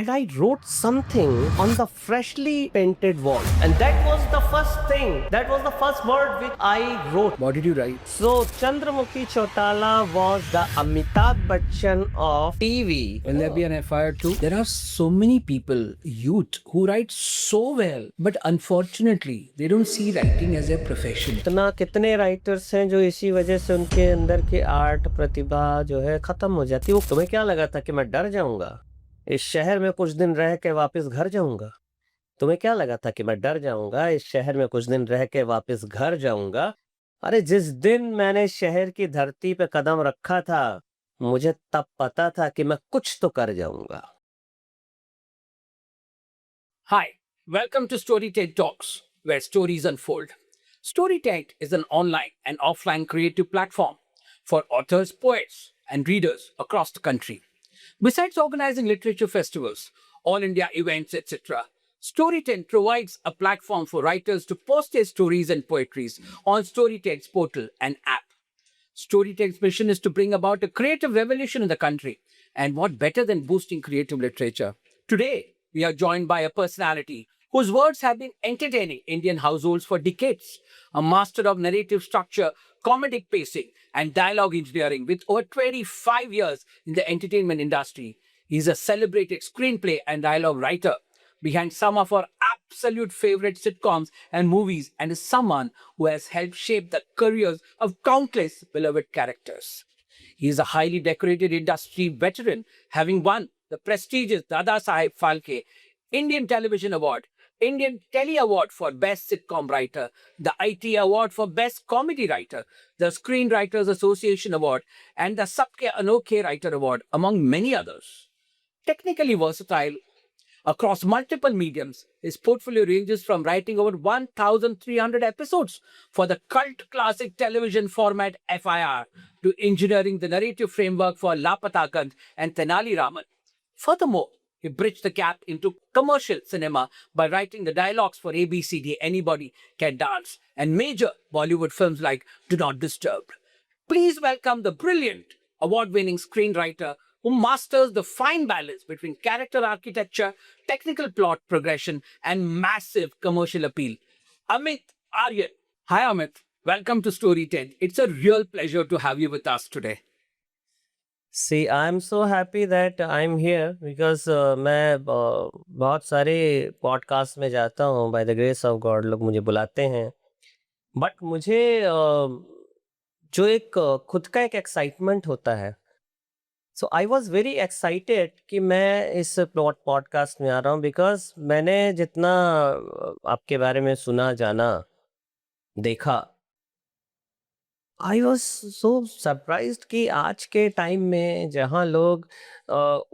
and I wrote something on the freshly painted wall. And that was the first thing, that was the first word which I wrote. What did you write? So, Chandramukhi Chautala was the Amitabh Bachchan of TV. Will there be an FIR too? There are so many people, youth, who write so well, but unfortunately, they don't see writing as a profession. इतना कितने writers हैं जो इसी वजह से उनके अंदर की आर्ट प्रतिभा जो है खत्म हो जाती है। वो तुम्हें क्या लगा था कि मैं डर जाऊंगा, इस शहर में कुछ दिन रह के वापस घर जाऊंगा? तुम्हें क्या लगा था कि मैं डर जाऊंगा, इस शहर में कुछ दिन रह के वापस घर जाऊंगा? अरे जिस दिन मैंने शहर की धरती पे कदम रखा था, मुझे तब पता था कि मैं कुछ तो कर जाऊंगा। Hi, welcome to Storytech Talks, where stories unfold. Storytech is an online and offline creative platform for authors, poets, and readers across the country. Besides organizing literature festivals, all India events, etc., Storytech provides a platform for writers to post their stories and poetries on Storytech's portal and app. Storytech's mission is to bring about a creative revolution in the country. And what better than boosting creative literature? Today, we are joined by a personality whose words have been entertaining Indian households for decades. A master of narrative structure, comedic pacing, and dialogue engineering with over 25 years in the entertainment industry. He is a celebrated screenplay and dialogue writer behind some of our absolute favorite sitcoms and movies, and is someone who has helped shape the careers of countless beloved characters. He is a highly decorated industry veteran, having won the prestigious Dada Saheb Phalke Indian Television Award, Indian Telly Award for Best Sitcom Writer, the IT Award for Best Comedy Writer, the Screenwriters Association Award, and the Sabke Anokhe Writer Award, among many others. Technically versatile across multiple mediums, his portfolio ranges from writing over 1,300 episodes for the cult classic television format FIR to engineering the narrative framework for Lapata Gandh and Tenali Raman. Furthermore, he bridged the gap into commercial cinema by writing the dialogues for ABCD Anybody Can Dance and major Bollywood films like Do Not Disturb. Please welcome the brilliant award-winning screenwriter who masters the fine balance between character architecture, technical plot progression, and massive commercial appeal, Amit Aryan. Hi, Amit. Welcome to Story 10. It's a real pleasure to have you with us today. See, I'm so happy that I'm here because मैं बहुत सारे podcast में जाता हूँ, by the grace of God लोग मुझे बुलाते हैं, बट मुझे जो एक खुद का एक एक्साइटमेंट होता है, सो आई वॉज वेरी एक्साइटेड कि मैं इस पॉडकास्ट में आ रहा हूँ बिकॉज मैंने जितना आपके बारे में सुना जाना देखा, आई वॉज सो सरप्राइज्ड कि आज के टाइम में जहाँ लोग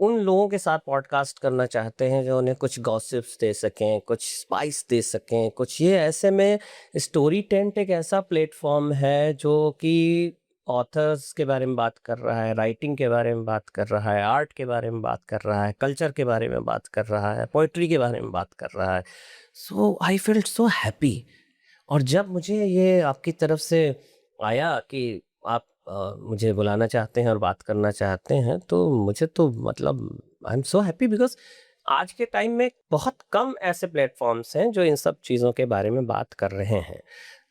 उन लोगों के साथ पॉडकास्ट करना चाहते हैं जो उन्हें कुछ गॉसिप्स दे सकें, कुछ स्पाइस दे सकें, कुछ ये, ऐसे में स्टोरी टेंट एक ऐसा प्लेटफॉर्म है जो कि ऑथर्स के बारे में बात कर रहा है, राइटिंग के बारे में बात कर रहा है, आर्ट के बारे में बात कर रहा है, कल्चर के बारे में बात कर रहा है, पोइट्री के बारे में बात कर रहा है. सो आई फील्ड सो हैप्पी. और जब मुझे ये आपकी तरफ से आया कि आप मुझे बुलाना चाहते हैं और बात करना चाहते हैं, तो मुझे तो मतलब I am so happy because आज के टाइम में बहुत कम ऐसे प्लेटफॉर्म्स हैं जो इन सब चीज़ों के बारे में बात कर रहे हैं.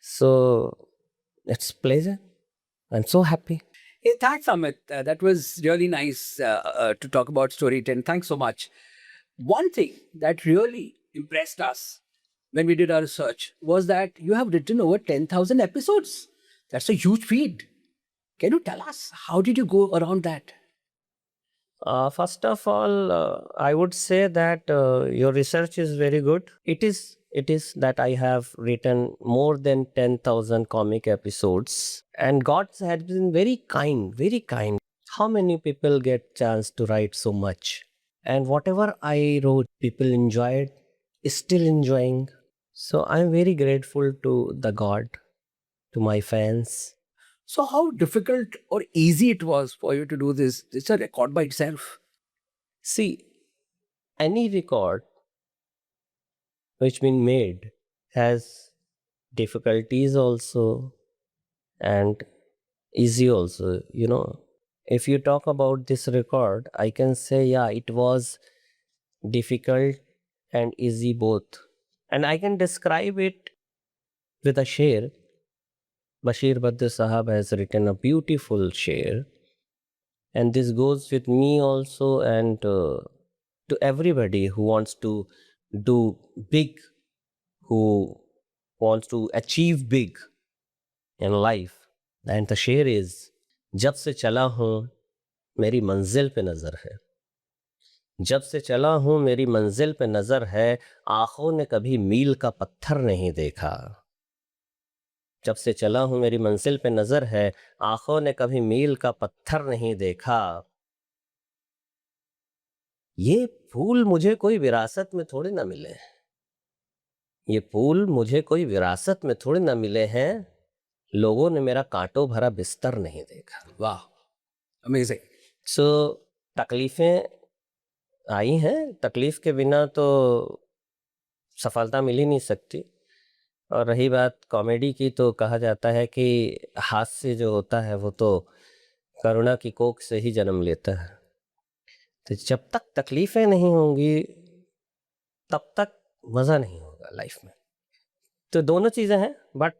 So it's pleasure. I'm so happy. Hey, thanks, Amit. That was really nice to talk about Story 10. Thanks so much. One thing that really impressed us when we did our research was that you have written over 10,000 episodes. That's a huge feat. Can you tell us how did you go around that? First of all, I would say that your research is very good. It is that I have written more than 10,000 comic episodes, and God has been very kind, very kind. How many people get chance to write so much? And whatever I wrote, people enjoyed, still enjoying. So I'm very grateful to the God, to my fans. So how difficult or easy it was for you to do this? It's a record by itself. See, any record which been made has difficulties also and easy also. If you talk about this record, I can say, yeah, it was difficult and easy both. And I can describe it with a sher. Bashir Badr Sahab has written a beautiful sher, and this goes with me also, and to everybody who wants to do big, who wants to achieve big in life. And the sher is, जब से चला हूँ मेरी मंजिल पे नजर है, जब से चला हूँ मेरी मंजिल पे नजर है, आंखों ने कभी मील का पत्थर नहीं देखा। जब से चला हूँ मेरी मंजिल पे नजर है, आंखों ने कभी मील का पत्थर नहीं देखा। ये फूल मुझे कोई विरासत में थोड़े ना मिले, ये फूल मुझे कोई विरासत में थोड़े ना मिले हैं, लोगों ने मेरा कांटों भरा बिस्तर नहीं देखा। Wow, amazing. सो तकलीफें आई हैं, तकलीफ के बिना तो सफलता मिल ही नहीं सकती। और रही बात कॉमेडी की, तो कहा जाता है कि हास्य जो होता है वो तो करुणा की कोख से ही जन्म लेता है। तो जब तक तकलीफें नहीं होंगी तब तक मज़ा नहीं होगा लाइफ में। तो दोनों चीज़ें हैं, बट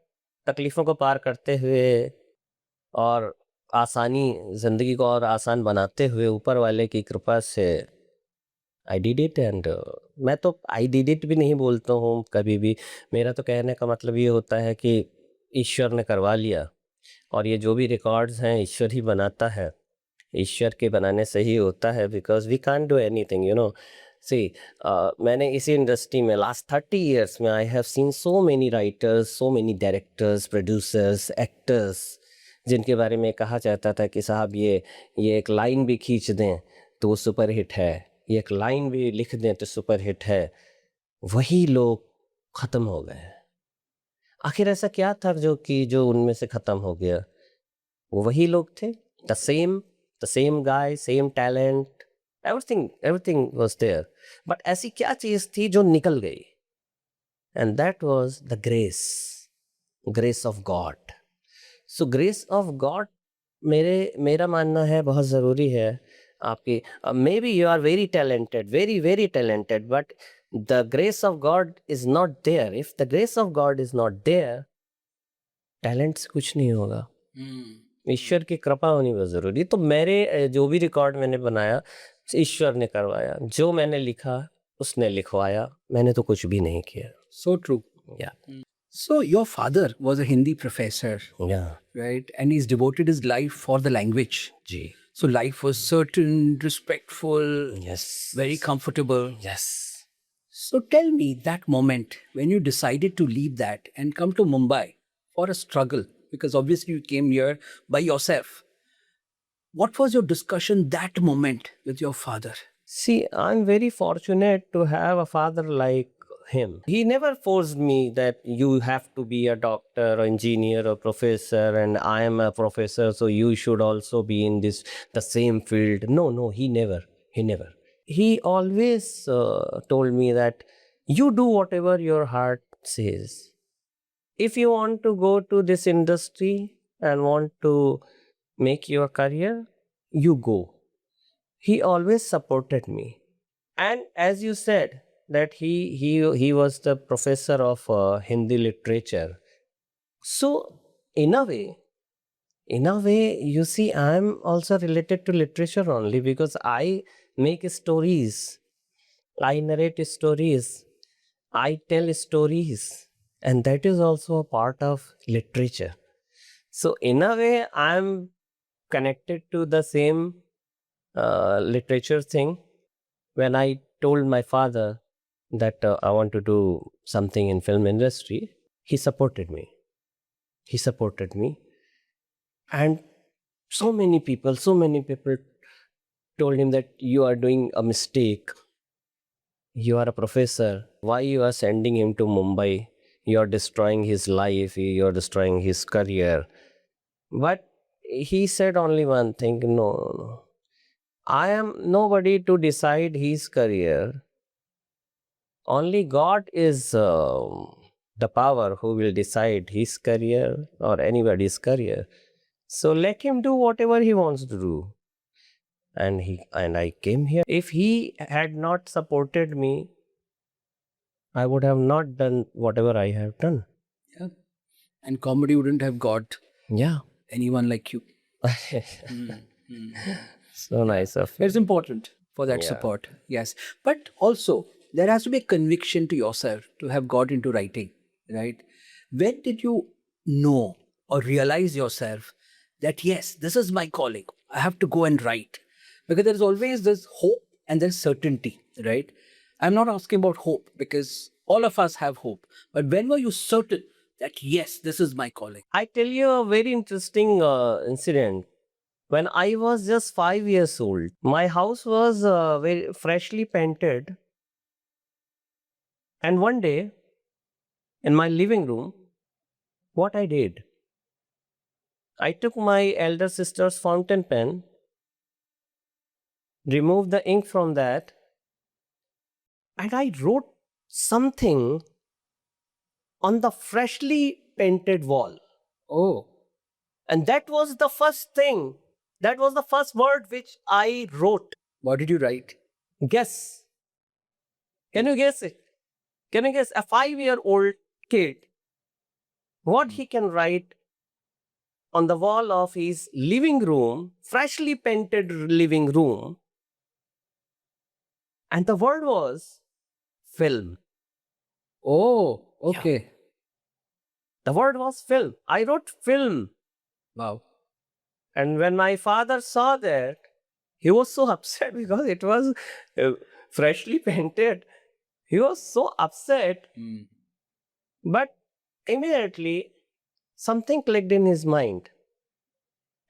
तकलीफ़ों को पार करते हुए और आसानी, ज़िंदगी को और आसान बनाते हुए ऊपर वाले की कृपा से आई डिड इट। एंड मैं तो आई डिड इट भी नहीं बोलता हूँ कभी भी। मेरा तो कहने का मतलब ये होता है कि ईश्वर ने करवा लिया, और ये जो भी रिकॉर्ड्स हैं ईश्वर ही बनाता है, ईश्वर के बनाने से ही होता है, because we can't do anything, you know. See मैंने इसी इंडस्ट्री में लास्ट 30 ईयर्स में I have seen so many writers, so many directors, producers, actors, जिनके बारे में कहा जाता था कि साहब ये एक लाइन भी खींच दें तो वो सुपर हिट है, ये एक लाइन भी लिख दें तो सुपर हिट है। वही लोग ख़त्म हो गए। आखिर ऐसा क्या था जो उनमें से ख़त्म हो गया? वो वही लोग थे, the same guy, same talent, everything was there. But ऐसी क्या चीज़ थी जो निकल गई? And that was the grace of God. So grace of God मेरा मानना है बहुत ज़रूरी है आपकी। Maybe you are very talented, very talented, but the grace of God is not there. If the grace of God is not there, talent से कुछ नहीं होगा। ईश्वर की कृपा होनी बहुत ज़रूरी। तो मेरे जो भी रिकॉर्ड मैंने बनाया ईश्वर ने करवाया, जो मैंने लिखा उसने लिखवाया, मैंने तो कुछ भी नहीं किया। So true. Yeah. So your father was a Hindi professor, Yeah. right? And he's devoted his life for the language. Ji. So life was certain, respectful, Yes. very comfortable. Yes. So tell me that moment when you decided to leave that and come to Mumbai for a struggle, because obviously you came here by yourself. What was your discussion that moment with your father? See, I'm very fortunate to have a father like him. He never forced me that you have to be a doctor or engineer or professor, and I am a professor, so you should also be in the same field. No, he never. He always told me that you do whatever your heart says. If you want to go to this industry and want to make your career, you go. He always supported me. And as you said that he was the professor of Hindi literature. So in a way, you see, I'm also related to literature only because I make stories, I narrate stories, I tell stories, and that is also a part of literature. So in a way, I'm connected to the same literature thing. When I told my father that I want to do something in film industry, he supported me. And so many people told him that you are doing a mistake. You are a professor. Why you are sending him to Mumbai? You are destroying his life. You are destroying his career. But he said only one thing, no. I am nobody to decide his career. Only God is the power who will decide his career or anybody's career. So let him do whatever he wants to do. and I came here. If he had not supported me, I would have not done whatever I have done. Yeah. And comedy wouldn't have got Yeah. anyone like you. So nice of you. It's important for that Yeah. support. Yes. But also, there has to be a conviction to yourself to have got into writing, right? When did you know or realize yourself that, yes, this is my calling? I have to go and write. Because there's always this hope and there's certainty, right? I'm not asking about hope because all of us have hope. But when were you certain that, yes, this is my calling? I tell you a very interesting incident. When I was just 5 years old, my house was very freshly painted. And one day, in my living room, what I did, I took my elder sister's fountain pen, removed the ink from that, and I wrote something on the freshly painted wall. Oh, And that was the first thing, that was the first word which I wrote. what did you write? Guess. Can you guess it? Can you guess a 5-year-old kid what he can write on the wall of his living room, freshly painted living room? And the word was film. Oh, okay. The word was film. I wrote film. Wow. And when my father saw that, he was so upset because it was freshly painted. He was so upset, but immediately something clicked in his mind.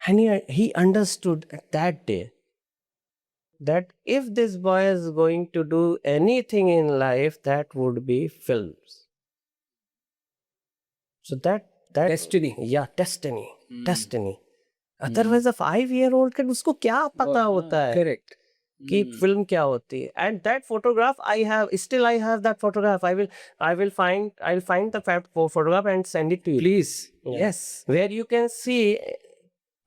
And he understood at that day that if this boy is going to do anything in life, that would be films. So that Destiny. Yeah, destiny. Destiny. Otherwise, a 5-year-old kid, उसको क्या पता होता है Correct. कि film क्या होती है? And that photograph I have that photograph. I'll find the photograph and send it to you. Please. Yeah. Yes. Where you can see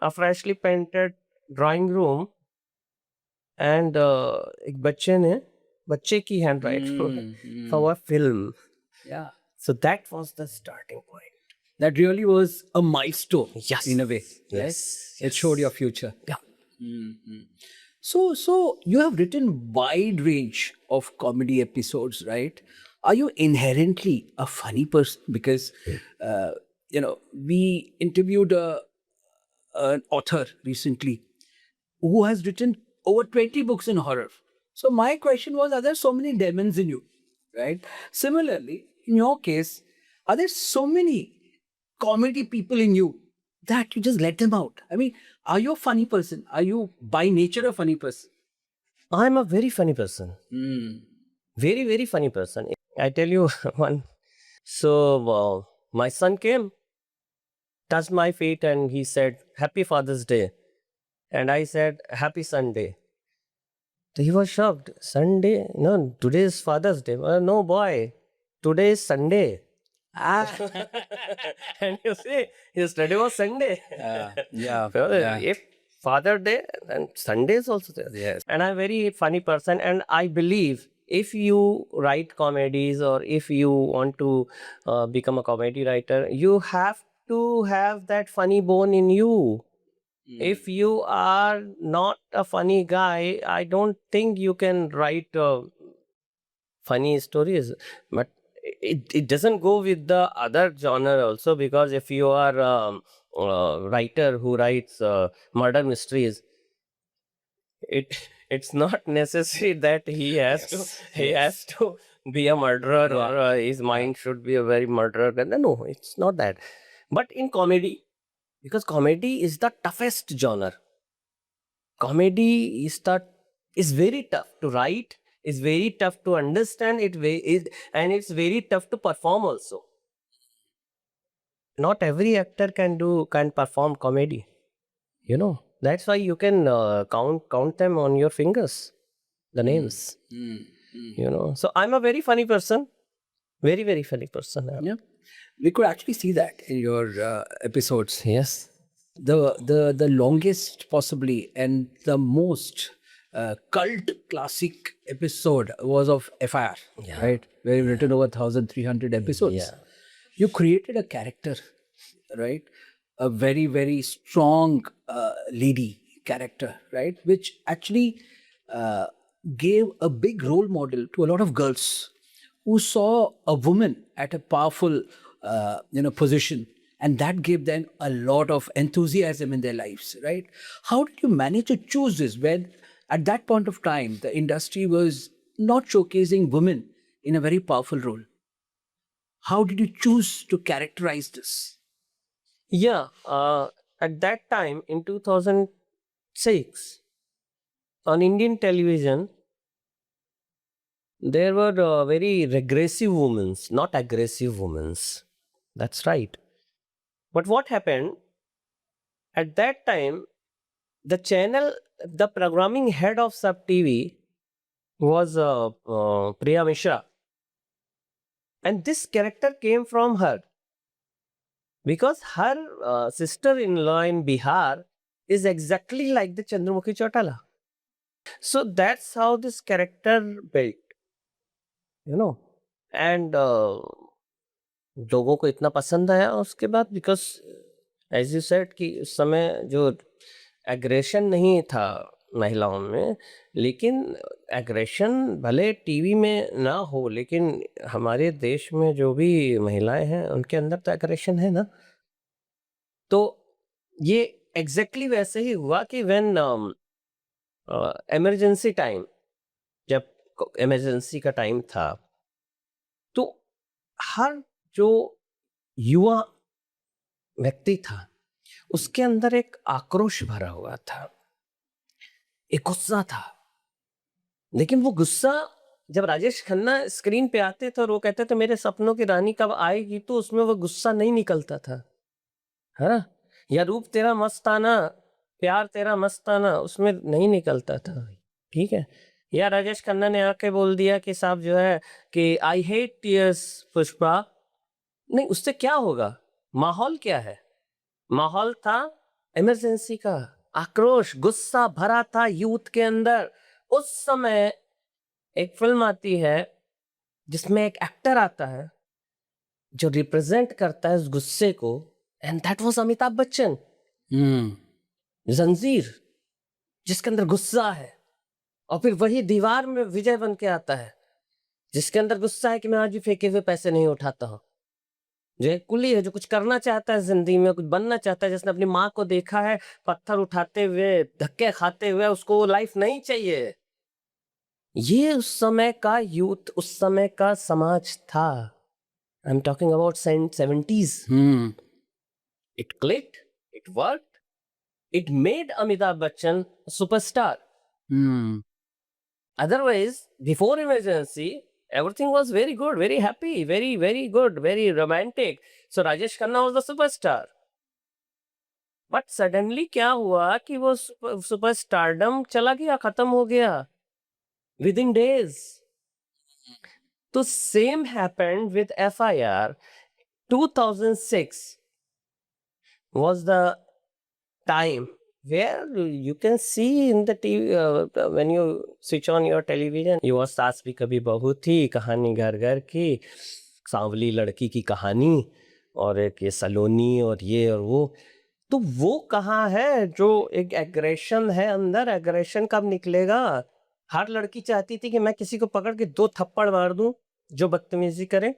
a freshly painted drawing room and एक बच्चे की handwriting for a film. Yeah. So that was the starting point. That really was a milestone. Yes. In a way. Yes. Right? It showed your future. Yeah. So you have written wide range of comedy episodes, right? Are you inherently a funny person? Because we interviewed an author recently who has written over 20 books in horror. So my question was, are there so many demons in you, right? Similarly, in your case, are there so many comedy people in you that you just let them out? I mean, are you a funny person? Are you by nature a funny person? I'm a very funny person. Very, very funny person. I tell you one. So my son came, touched my feet, and he said, "Happy Father's Day." And I said, "Happy Sunday." So he was shocked. Sunday? No, today is Father's Day. No, boy. Today is Sunday. And you see, yesterday was Sunday. Yeah. If Father Day, then Sunday is also there. Yes. And I'm a very funny person, and I believe if you write comedies or if you want to become a comedy writer, you have to have that funny bone in you. If you are not a funny guy, I don't think you can write funny stories. But it doesn't go with the other genre also, because if you are a writer who writes murder mysteries, it's not necessary that he has to be a murderer or his mind should be a very murderer. No, it's not that. But in comedy, because comedy is the toughest genre. Comedy is very tough to write, is very tough to understand, and it's very tough to perform also. Not every actor can perform comedy. That's why you can count them on your fingers, the names. So I'm a very funny person, very, very funny person. Yeah. We could actually see that in your episodes. Yes. The longest possibly and the most cult classic episode was of FIR, Yeah. right? Where you've written over 1,300 episodes. Yeah. You created a character, right? A very, very strong lady character, right? Which actually uh, gave a big role model to a lot of girls who saw a woman at a powerful, position, and that gave them a lot of enthusiasm in their lives, right? How did you manage to choose this when, at that point of time, the industry was not showcasing women in a very powerful role? How did you choose to characterize this? Yeah. At that time in 2006 on Indian television, there were very regressive women, not aggressive women. That's right. But what happened at that time? The programming head of Sub TV was Priya Mishra, and this character came from her because her sister-in-law in Bihar is exactly like the Chandramukhi Chautala. So that's how this character built, you know, and लोगों को इतना पसंद आया उसके बाद because as you said कि उस समय जो एग्रेशन नहीं था महिलाओं में, लेकिन एग्रेशन भले टीवी में ना हो, लेकिन हमारे देश में जो भी महिलाएं हैं उनके अंदर तो एग्रेशन है ना। तो ये एग्जैक्टली वैसे ही हुआ कि व्हेन इमरजेंसी टाइम, जब इमरजेंसी का टाइम था, तो हर जो युवा व्यक्ति था उसके अंदर एक आक्रोश भरा हुआ था, एक गुस्सा था। लेकिन वो गुस्सा जब राजेश खन्ना स्क्रीन पे आते थे और वो कहते थे मेरे सपनों की रानी कब आएगी, तो उसमें वो गुस्सा नहीं निकलता था, है ना? या रूप तेरा मस्ताना, प्यार तेरा मस्ताना, उसमें नहीं निकलता था। ठीक है। या राजेश खन्ना ने आके बोल दिया कि साहब जो है कि आई हेट टीयर्स पुष्पा, नहीं, उससे क्या होगा? माहौल क्या है? माहौल था इमरजेंसी का, आक्रोश, गुस्सा भरा था यूथ के अंदर। उस समय एक फिल्म आती है जिसमें एक एक्टर आता है जो रिप्रेजेंट करता है उस गुस्से को, and that was Amitabh Bachchan. जंजीर, जिसके अंदर गुस्सा है, और फिर वही दीवार में विजय बन के आता है जिसके अंदर गुस्सा है कि मैं आज भी फेंके हुए पैसे नहीं उठाता हूं। जो एक कुली है, जो कुछ करना चाहता है जिंदगी में, कुछ बनना चाहता है, जिसने अपनी माँ को देखा है पत्थर उठाते हुए, धक्के खाते हुए, उसको वो लाइफ नहीं चाहिए। ये उस समय का यूथ, उस समय का समाज था। I am talking about 70s। It clicked, it worked, it made Amitabh Bachchan superstar. Otherwise, before emergency, everything was very good, very happy, very, very good, very romantic. So Rajesh Khanna was the superstar. But suddenly क्या हुआ कि वो superstardom चला गया, खत्म हो गया within days. तो same happened with FIR. 2006 was the time where you can see in the TV, when you switch on your television, ये वो सास भी कभी बहू थी, कहानी घर घर की, सांवली लड़की की कहानी, और एक ये सलोनी और ये और वो। तो वो कहाँ है जो एक एग्रेशन है अंदर? एग्रेशन कब निकलेगा? हर लड़की चाहती थी कि मैं किसी को पकड़ के 2 थप्पड़ मार दूं जो बदतमीजी करे।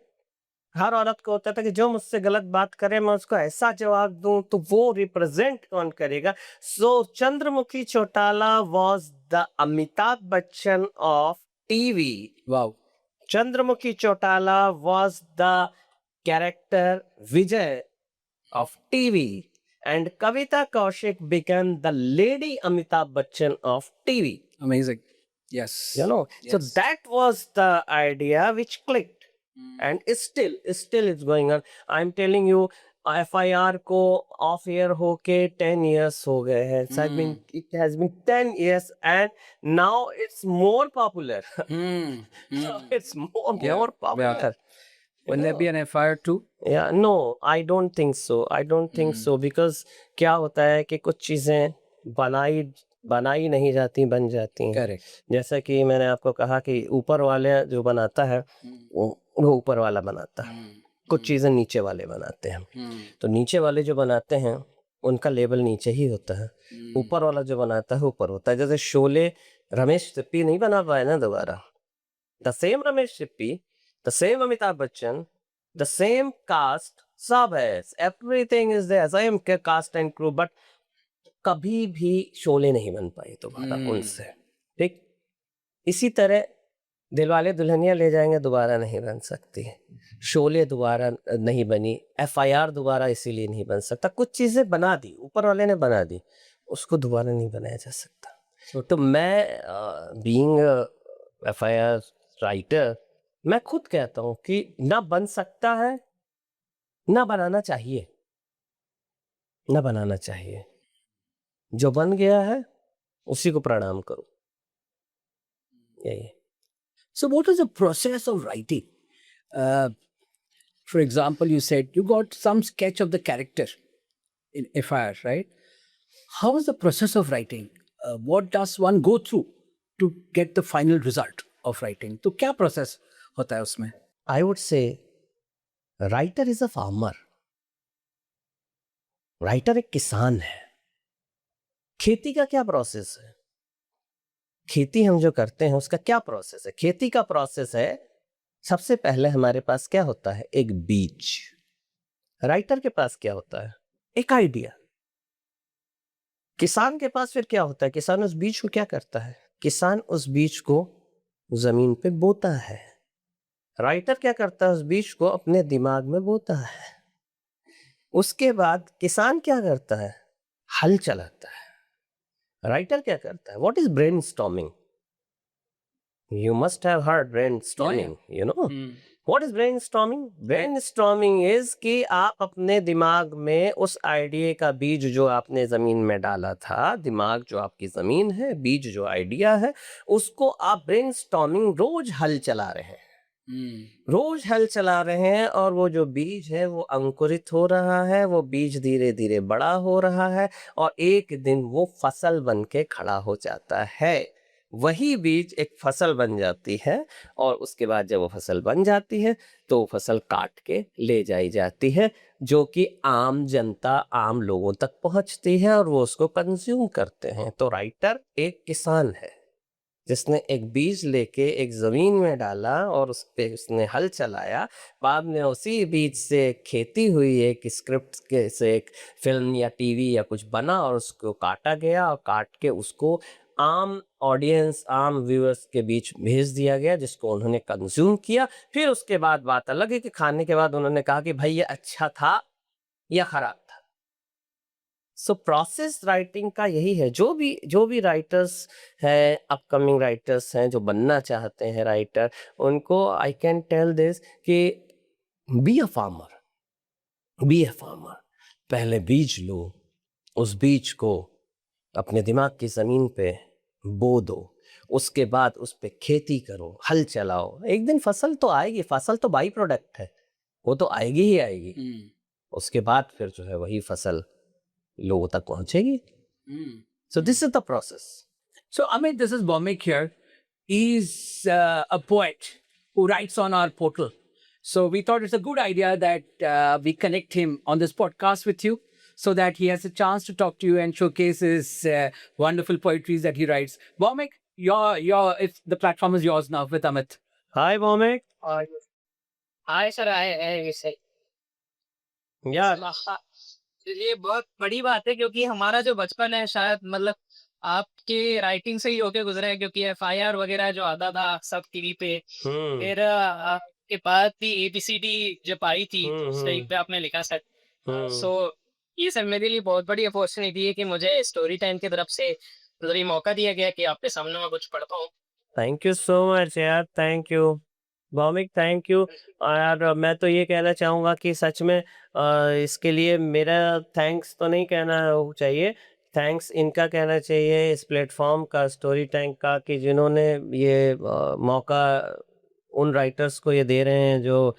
हर औरत को होता था कि जो मुझसे गलत बात करे मैं उसको ऐसा जवाब दूं। तो वो रिप्रेजेंट कौन करेगा? So Chandramukhi Chautala was the Amitabh Bachchan of TV. Wow. Chandramukhi Chautala was the character Vijay of TV, and Kavita Kaushik became the lady Amitabh Bachchan of TV. Amazing. Yes. So Yes. that was the idea which clicked, and still it's going on. I'm telling you, FIR को off air होके 10 years हो गए हैं. It has been 10 years, and now it's more popular. So it's more Yeah. popular. Will there be an FIR too? या no, I don't think so, I don't think so, because क्या होता है कि कुछ चीज़ें बनाई बनाई नहीं जाती, बन जाती हैं। Correct. जैसा कि मैंने आपको कहा कि ऊपर वाले जो बनाता है वो ऊपर वाला बनाता है, कुछ चीज़ें नीचे वाले बनाते हैं। तो नीचे वाले जो बनाते हैं उनका लेवल नीचे ही होता है, ऊपर वाला जो बनाता है ऊपर होता है। जैसे शोले रमेश सिप्पी नहीं बना पाए ना दोबारा, the same Ramesh Sippy, the same Amitabh Bachchan, the same cast, सब है, everything is there, same cast and crew, but कभी भी शोले नहीं बन पाई दोबारा उनसे। ठीक इसी तरह दिलवाले दुल्हनिया ले जाएंगे दोबारा नहीं बन सकती, शोले दोबारा नहीं बनी, FIR दोबारा इसीलिए नहीं बन सकता। कुछ चीजें बना दी, ऊपर वाले ने बना दी, उसको दोबारा नहीं बनाया जा सकता। तो मैं बीइंग FIR राइटर, मैं खुद कहता हूं कि ना बन सकता है, ना बनाना चाहिए, ना बनाना चाहिए। जो बन गया है उसी को प्रणाम करो, यही। So, what is the process of writing? For example, you said you got some sketch of the character in FIR, right? How is the process of writing? What does one go through to get the final result of writing? तो क्या process होता है उसमें? I would say writer is a farmer. Writer एक किसान है। खेती का क्या प्रोसेस है? खेती हम जो करते हैं उसका क्या प्रोसेस है? खेती का प्रोसेस है, सबसे पहले हमारे पास क्या होता है? एक बीज। राइटर के पास क्या होता है? एक आइडिया। किसान के पास फिर क्या होता है? किसान उस बीज को क्या करता है? किसान उस बीज को जमीन पे बोता है। राइटर क्या करता है? उस बीज को अपने दिमाग में बोता है। उसके बाद किसान क्या करता है? हल चलाता है। राइटर क्या करता है? What is brainstorming? You must have heard brainstorming, you know what is brainstorming? Brainstorming is कि आप अपने दिमाग में उस आइडिया का बीज जो आपने जमीन में डाला था, दिमाग जो आपकी जमीन है, बीज जो आइडिया है, उसको आप ब्रेनस्टॉर्मिंग रोज हल चला रहे हैं, रोज हल चला रहे हैं, और वो जो बीज है वो अंकुरित हो रहा है, वो बीज धीरे धीरे बड़ा हो रहा है, और एक दिन वो फसल बन के खड़ा हो जाता है। वही बीज एक फसल बन जाती है, और उसके बाद जब वो फसल बन जाती है तो वो फसल काट के ले जाई जाती है, जो कि आम जनता, आम लोगों तक पहुंचती है, और वो उसको कंज्यूम करते हैं। तो राइटर एक किसान है जिसने एक बीज लेके एक जमीन में डाला और उस पे उसने हल चलाया, बाद में उसी बीज से खेती हुई, एक स्क्रिप्ट के से एक फिल्म या टीवी या कुछ बना, और उसको काटा गया, और काट के उसको आम ऑडियंस, आम व्यूअर्स के बीच भेज दिया गया, जिसको उन्होंने कंज्यूम किया। फिर उसके बाद बात अलग है कि खाने के बाद उन्होंने कहा कि भाई ये अच्छा था या खराब था। सो प्रोसेस राइटिंग का यही है। जो भी राइटर्स हैं, अपकमिंग राइटर्स हैं, जो बनना चाहते हैं राइटर, उनको आई कैन टेल दिस कि be a farmer, be a farmer. पहले बीज लो, उस बीज को अपने दिमाग की जमीन पे बो दो, उसके बाद उस पे खेती करो, हल चलाओ, एक दिन फसल तो आएगी। फसल तो बाई प्रोडक्ट है, वो तो आएगी ही आएगी। उसके बाद फिर जो है वही फसल लोगों तक पहुंचेगी। So this is the process. So, Amit, this is Bomik here. He's a poet who writes on our portal. So, we thought it's a good idea that we connect him on this podcast with you so that he has a chance to talk to you and showcase his wonderful poetries that he writes. Bomik, if the platform is yours now with Amit. Hi, Bomik. Hi sir, आए sir. Yeah. ये बहुत बड़ी बात है क्योंकि हमारा जो बचपन है शायद मतलब आपके राइटिंग से ही होके गुजरा है, क्योंकि FIR वगैरह जो आता था सब टीवी पे, फिर आपके बाद भी ABCD जब आई थी उस टाइम पे आपने लिखा सर। सो ये सर मेरे लिए बहुत बड़ी अपॉर्चुनिटी है कि मुझे स्टोरी टाइम की तरफ से मतलब ये मौका दिया गया कि आपके सामने मैं कुछ पढ़ पाऊँ। थैंक यू सो मच यार, thank you Bhaumik, thank you. और मैं तो ये कहना चाहूँगा कि सच में इसके लिए मेरा थैंक्स तो नहीं कहना चाहिए, थैंक्स इनका कहना चाहिए, इस प्लेटफॉर्म का, स्टोरी टैंक का, कि जिन्होंने ये मौका उन राइटर्स को ये दे रहे हैं जो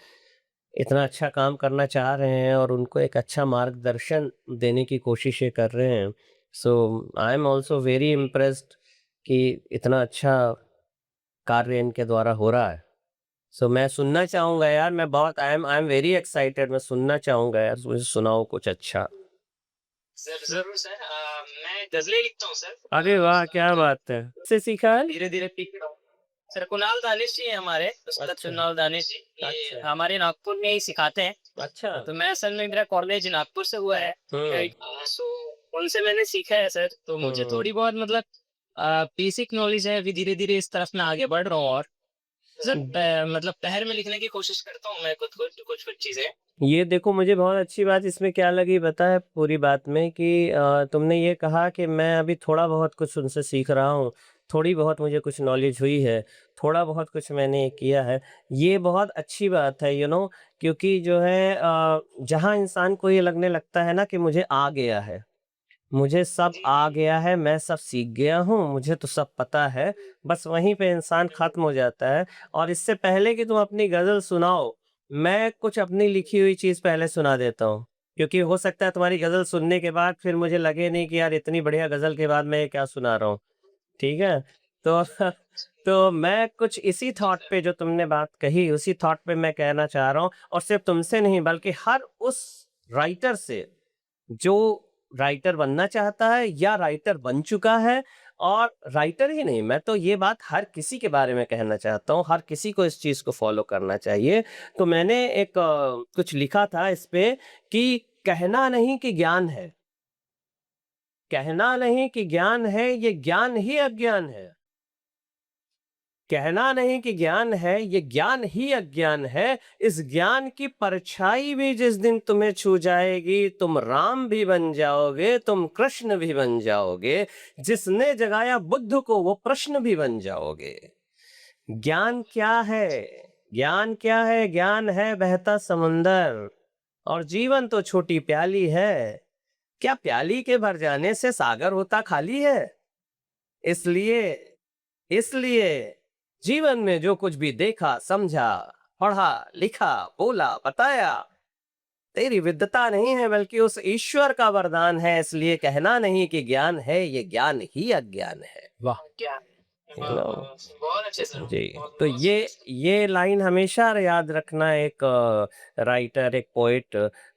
इतना अच्छा काम करना चाह रहे हैं और उनको एक अच्छा मार्गदर्शन देने की कोशिशें कर रहे हैं। So I am also very impressed कि इतना अच्छा कार्य इनके द्वारा हो रहा है। सो मैं सुनना चाहूँगा यार, मैं बहुत आई एम वेरी एक्साइटेड, मैं सुनना चाहूँगा यार, मुझे सुनाओ कुछ अच्छा। सर जरूर सर, मैं गजलें लिखता हूँ सर। अरे वाह! क्या बात है। से सीखा है? धीरे धीरे सीख रहा हूँ। सर कुणाल दानिश जी हैं हमारे, उस्ताद अच्छा। कुणाल दानिश जी, ये अच्छा। हमारे नागपुर में ही सिखाते हैं। अच्छा। तो मैं असल में मेरा कॉलेज नागपुर से हुआ है। सो उनसे मैंने सीखा है सर, तो मुझे थोड़ी बहुत मतलब बेसिक नॉलेज है। अभी धीरे धीरे इस तरफ मैं आगे बढ़ रहा हूँ, और सर मतलब पहर में लिखने की कोशिश करता हूँ मैं कुछ कुछ कुछ चीजें। ये देखो, मुझे बहुत अच्छी बात इसमें क्या लगी पता है पूरी बात में कि तुमने ये कहा कि मैं अभी थोड़ा बहुत कुछ उनसे सीख रहा हूँ, थोड़ी बहुत मुझे कुछ नॉलेज हुई है, थोड़ा बहुत कुछ मैंने किया है। ये बहुत अच्छी बात है क्योंकि जो है जहाँ इंसान को ये लगने लगता है ना कि मुझे आ गया है, मुझे सब जी आ जी। गया है, मैं सब सीख गया हूँ, मुझे तो सब पता है, बस वहीं पे इंसान ख़त्म हो जाता है। और इससे पहले कि तुम अपनी ग़ज़ल सुनाओ, मैं कुछ अपनी लिखी हुई चीज़ पहले सुना देता हूँ। क्योंकि हो सकता है तुम्हारी ग़ज़ल सुनने के बाद फिर मुझे लगे नहीं कि यार इतनी बढ़िया ग़ज़ल के बाद मैं ये क्या सुना रहा हूँ, ठीक है? तो तो मैं कुछ इसी थॉट पे जो तुमने बात कही, उसी थॉट पे मैं कहना चाह रहा हूँ और सिर्फ़ तुमसे नहीं बल्कि हर उस राइटर से जो राइटर बनना चाहता है या राइटर बन चुका है, और राइटर ही नहीं, मैं तो ये बात हर किसी के बारे में कहना चाहता हूँ, हर किसी को इस चीज़ को फ़ॉलो करना चाहिए। तो मैंने एक कुछ लिखा था इस पे कि कहना नहीं कि ज्ञान है, कहना नहीं कि ज्ञान है, ये ज्ञान ही अज्ञान है। कहना नहीं कि ज्ञान है, ये ज्ञान ही अज्ञान है। इस ज्ञान की परछाई भी जिस दिन तुम्हें छू जाएगी, तुम राम भी बन जाओगे, तुम कृष्ण भी बन जाओगे। जिसने जगाया बुद्ध को, वो प्रश्न भी बन जाओगे। ज्ञान क्या है? ज्ञान क्या है? ज्ञान है बहता समंदर, और जीवन तो छोटी प्याली है। क्या प्याली के भर जाने से सागर होता खाली है? इसलिए इसलिए जीवन में जो कुछ भी देखा, समझा, पढ़ा, लिखा, बोला, बताया, तेरी विद्वता नहीं है बल्कि उस ईश्वर का वरदान है। इसलिए कहना नहीं कि ज्ञान है, ये ज्ञान ही अज्ञान है। वाह। क्या You know? बहुत अच्छे सर, जी। बहुत तो बहुत सुंदर सर। ये लाइन हमेशा याद रखना एक राइटर, एक पोएट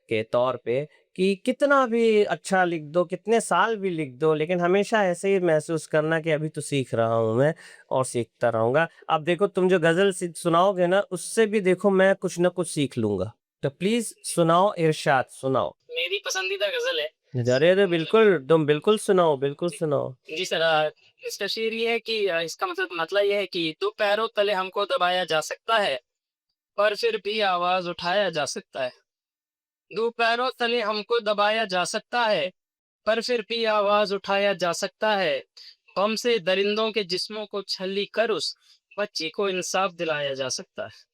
के तौर पे कि कितना भी अच्छा लिख दो, कितने साल भी लिख दो, लेकिन हमेशा ऐसे ही महसूस करना कि अभी तो सीख रहा हूँ मैं और सीखता रहूँगा। अब देखो तुम जो ग़ज़ल सुनाओगे ना, उससे भी देखो मैं कुछ ना कुछ सीख लूँगा। तो प्लीज़ सुनाओ, इरशाद सुनाओ। मेरी पसंदीदा गजल है। अरे मतलब बिल्कुल, तुम बिल्कुल सुनाओ, बिल्कुल जी सुनाओ। जी सर, इसका शेर ये है कि इसका मतलब ये है कि दो पैरों तले हमको दबाया जा सकता है, पर फिर भी आवाज उठाया जा सकता है। दो पैरों तले हमको दबाया जा सकता है, पर फिर भी आवाज उठाया जा सकता है। बम से दरिंदों के जिस्मों को छली कर उस बच्ची को इंसाफ दिलाया जा सकता है।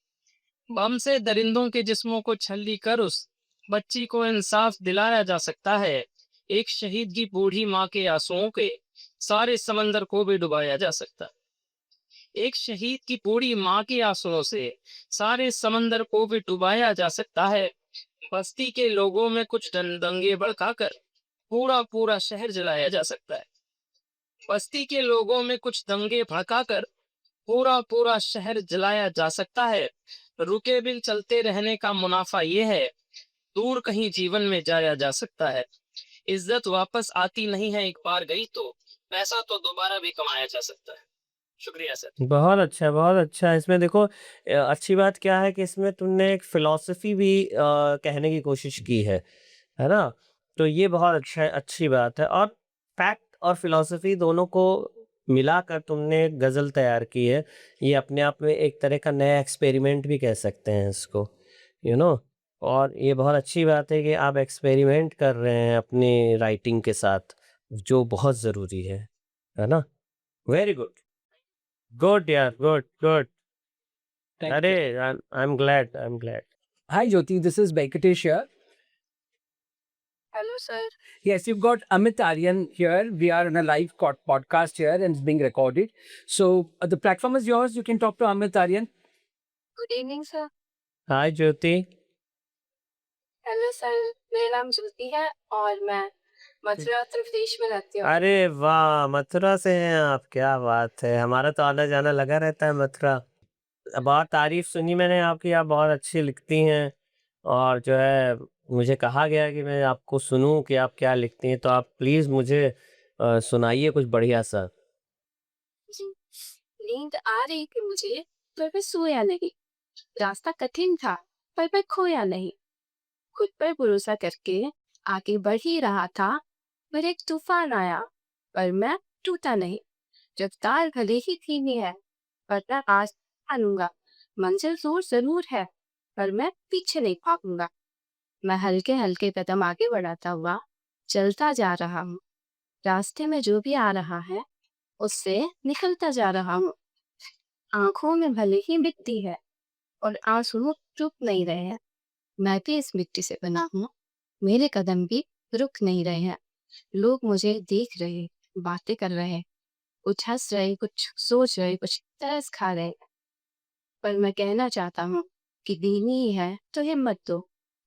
बम से दरिंदों के जिस्मों को छली कर उस बच्ची को इंसाफ दिलाया जा सकता है। एक शहीद की बूढ़ी माँ के आंसुओं के सारे समंदर को भी डुबाया जा सकता है। एक शहीद की बूढ़ी माँ के आंसुओं से सारे समंदर को भी डुबाया जा सकता है। बस्ती के लोगों में कुछ दंगे भड़काकर पूरा पूरा शहर जलाया जा सकता है। बस्ती के लोगों में कुछ दंगे भड़काकर पूरा पूरा शहर जलाया जा सकता है। रुके बिन चलते रहने का मुनाफा ये है, दूर कहीं जीवन में जाया जा सकता है। इज्जत वापस आती नहीं है, एक बार गई तो पैसा तो दोबारा भी कमाया जा सकता है। शुक्रिया सर। बहुत अच्छा, बहुत अच्छा। इसमें देखो अच्छी बात क्या है कि इसमें तुमने एक फ़िलॉसफ़ी भी कहने की कोशिश की है ना? तो ये बहुत अच्छी बात है, और फैक्ट और फ़िलॉसफ़ी दोनों को मिलाकर तुमने एक ग़ज़ल तैयार की है। ये अपने आप में एक तरह का नया एक्सपेरिमेंट भी कह सकते हैं इसको, यू नो और ये बहुत अच्छी बात है कि आप एक्सपेरिमेंट कर रहे हैं अपनी राइटिंग के साथ, जो बहुत ज़रूरी है ना? Very good. गुड यार, गुड, गुड। Thank अरे you. I am glad, I am glad. Hi, Jyoti. This is Venkatesh here. Hello sir. Yes, you've got Amit Aryan here. We are on a live podcast here and it's being recorded. So the platform is yours. You can talk to Amit Aryan. Good evening sir. Hi Jyoti. Hello sir, मेरा नाम ज्योति है और मैं मथुरा उत्तर प्रदेश में रहती हूँ। अरे वाह! मथुरा से हैं आप, क्या बात है। हमारा तो आना-जाना लगा रहता है मथुरा। बहुत तारीफ़ सुनी मैंने आपकी, आप बहुत अच्छी लिखती हैं और जो है मुझे कहा गया कि मैं आपको सुनूँ कि आप क्या लिखती हैं, तो आप प्लीज़ मुझे सुनाइए कुछ बढ़िया-सा। जी, नींद आ रही थी मुझे, पर मैं सोया नहीं। रास्ता कठिन था, पर मैं खोया नहीं। खुद पर भरोसा करके आगे बढ़ ही रहा था, पर एक तूफान आया, पर मैं टूटा नहीं। रफ्तार भले ही धीमी है, पर मैं आज मानूंगा। मंजिल दूर जरूर है, पर मैं पीछे नहीं भागूंगा। मैं हल्के हल्के कदम आगे बढ़ाता हुआ चलता जा रहा हूँ। रास्ते में जो भी आ रहा है, उससे निकलता जा रहा हूँ। आंखों में भले ही मिट्टी है और आंसू रुक नहीं रहे हैं। मैं भी इस मिट्टी से बना हूँ। मेरे कदम भी रुक नहीं रहे हैं। लोग मुझे देख रहे, बातें कर रहे, कुछ हंस रहे, कुछ सोच रहे, कुछ तरस खा रहे। पर मैं कहना चाहता हूँ कि दीनी ही है तो हिम्मत दो।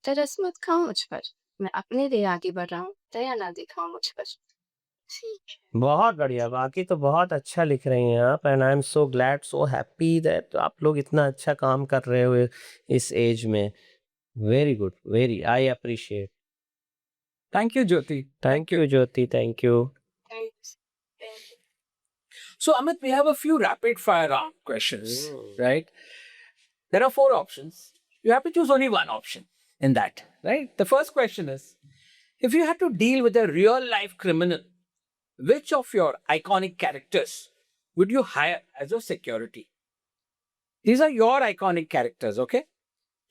तरस मत खाओ मुझ पर। मैं अपने लिए आगे बढ़ रहा हूँ, दया ना दिखाओ मुझ पर। ठीक है। बहुत बढ़िया, बाकी तो बहुत अच्छा लिख रही हैं आप and I am so glad, so happy that आप लोग इतना अच्छा काम कर रहे हो इस एज में। Very good, very I appreciate. Thank you, Jyoti. Thank you Jyoti, thank you. Thanks. Thank you. So, Amit, we have a few rapid fire round questions, right? There are 4 options. You have to choose only one option in that, right? The first question is, if you had to deal with a real life criminal, which of your iconic characters would you hire as your security? These are your iconic characters, okay?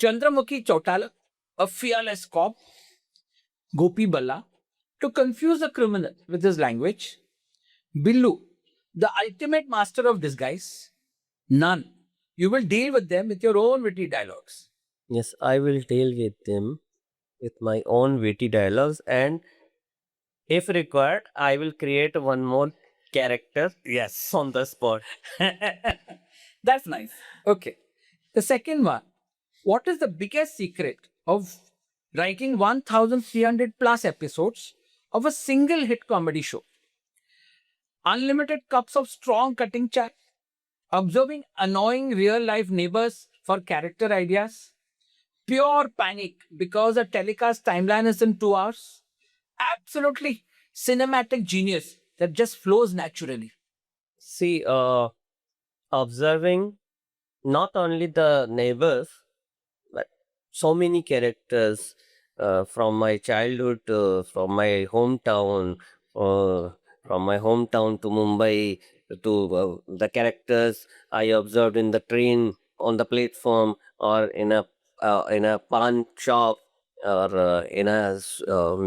Chandramukhi Chautala, a fearless cop. Gopi Balla, to confuse the criminal with his language. Billu, the ultimate master of disguise. None. You will deal with them with your own witty dialogues. Yes, I will deal with them with my own witty dialogues, and if required, I will create one more character Yes. on the spot. That's nice. Okay. The second one. What is the biggest secret of writing 1300 plus episodes of a single hit comedy show? Unlimited cups of strong cutting chat, observing annoying real life neighbors for character ideas, pure panic because a telecast timeline is in 2 hours, absolutely cinematic genius that just flows naturally. See, observing not only the neighbors, but so many characters from my childhood, from my hometown, uh, from my hometown to Mumbai, to the characters I observed in the train, on the platform, or in a pan shop, or in a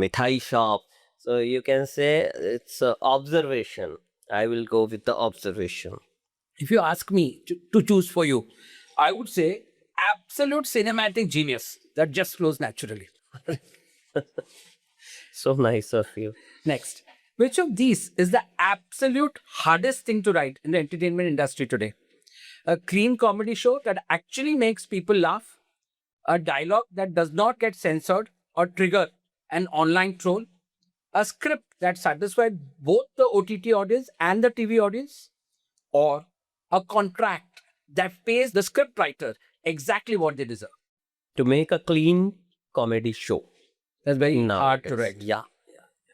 mithai shop. So you can say it's observation. I will go with the observation. If you ask me to choose for you, I would say absolute cinematic genius that just flows naturally. So nice of you. Next, which of these is the absolute hardest thing to write in the entertainment industry today? A clean comedy show that actually makes people laugh, a dialogue that does not get censored or trigger an online troll, a script that satisfies both the OTT audience and the TV audience, or a contract that pays the scriptwriter exactly what they deserve. To make a clean comedy show. That's very hard to Nowadays. write. Yeah,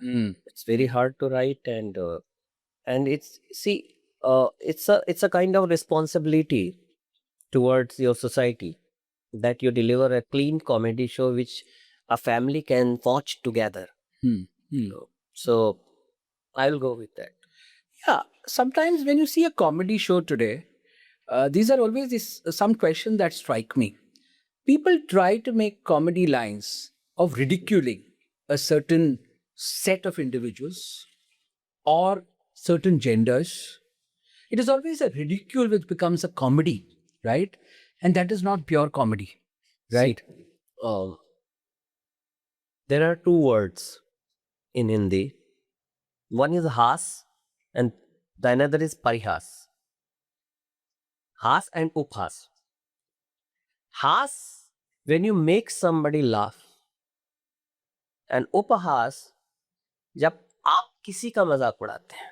Mm. it's very hard to write, and it's see, it's a kind of responsibility towards your society that you deliver a clean comedy show which a family can watch together. Mm. Mm. So I will go with that. Yeah, sometimes when you see a comedy show today, these are always some questions that strike me. People try to make comedy lines of ridiculing a certain set of individuals or certain genders. It is always a ridicule which becomes a comedy, right? And that is not pure comedy, right? Um, there are two words in Hindi. One is has, and the another is parihas. Has and uphas. Has, when you make somebody laugh, and उपहास जब आप किसी का मजाक उड़ाते हैं.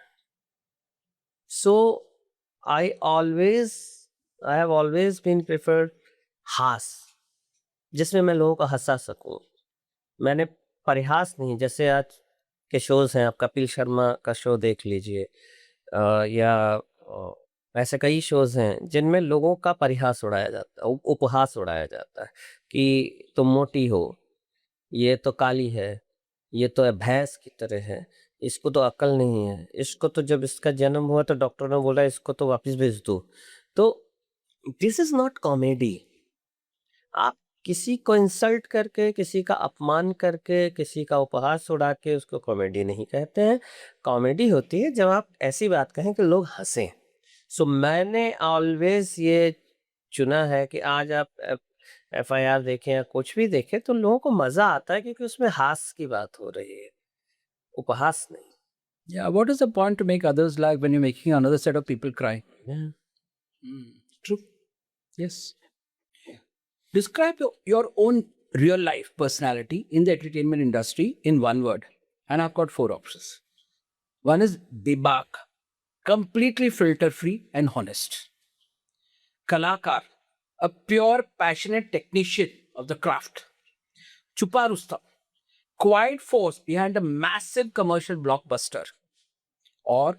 So I have always been preferred हास, जिसमें मैं लोगों को हंसा सकूं. मैंने परिहास नहीं, जैसे आज के शोज हैं, आप कपिल शर्मा का शो देख लीजिए, या ऐसे कई शोज हैं जिनमें लोगों का परिहास उड़ाया जाता है, उपहास उड़ाया जाता है कि तुम मोटी हो, ये तो काली है, ये तो भैंस की तरह है, इसको तो अकल नहीं है, इसको तो जब इसका जन्म हुआ तो डॉक्टर ने बोला इसको तो वापस भेज दो. तो दिस इज नॉट कॉमेडी. आप किसी को इंसल्ट करके, किसी का अपमान करके, किसी का उपहास उड़ा के उसको कॉमेडी नहीं कहते हैं. कॉमेडी होती है जब आप ऐसी बात कहें कि लोग हंसें. सो मैंने ऑलवेज ये चुना है कि आज आप FIR देखें या कुछ भी देखें तो लोगों को मजा आता है क्योंकि उसमें हास की बात हो रही है, उपहास नहीं. Yeah, what is the point to make others laugh when you're making another set of people cry? Yeah. True. Yes. Describe your own real life personality in the entertainment industry in one word. And I've got 4 options. One is Bebak, completely filter free and honest. Kalakar, a pure passionate technician of the craft. Chupa Rustam, quiet force behind a massive commercial blockbuster. Or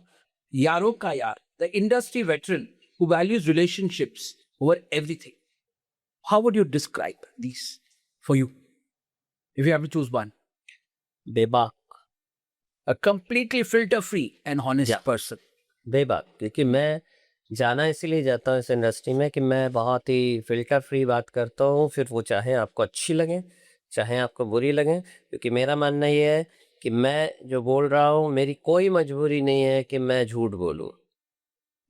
Yaro Ka Yaar, the industry veteran who values relationships over everything. How would you describe these for you? If you have to choose one. बेबाक. A completely filter-free and honest Yeah. person. बेबाक, क्योंकि मैं जाना इसीलिए जाता हूँ इस industry में कि मैं बहुत ही फिल्टर फ्री बात करता हूँ, फिर वो चाहे आपको अच्छी लगे, चाहे आपको बुरी लगे. क्योंकि मेरा मानना ये है कि मैं जो बोल रहा हूँ, मेरी कोई मजबूरी नहीं है कि मैं झूठ बोलूँ,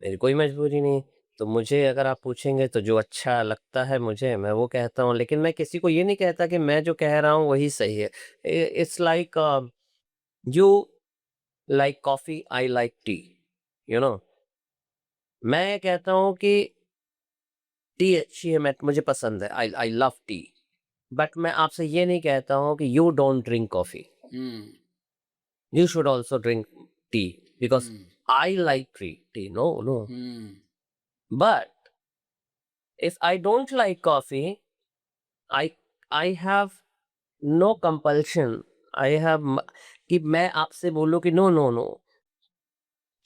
मेरी कोई मजबूरी नहीं. तो मुझे अगर आप पूछेंगे तो जो अच्छा लगता है मुझे, मैं वो कहता हूँ. लेकिन मैं किसी को ये नहीं कहता कि मैं जो कह रहा हूँ वही सही है. It's like you like coffee, I like T, you know. मैं कहता हूँ कि टी अच्छी है, मुझे पसंद है, आई लव टी. बट मैं आपसे ये नहीं कहता हूँ कि you don't drink coffee, you should also drink tea because I like tea. No. But if I don't like coffee, I have no compulsion. I have कि मैं आपसे बोलूं कि no,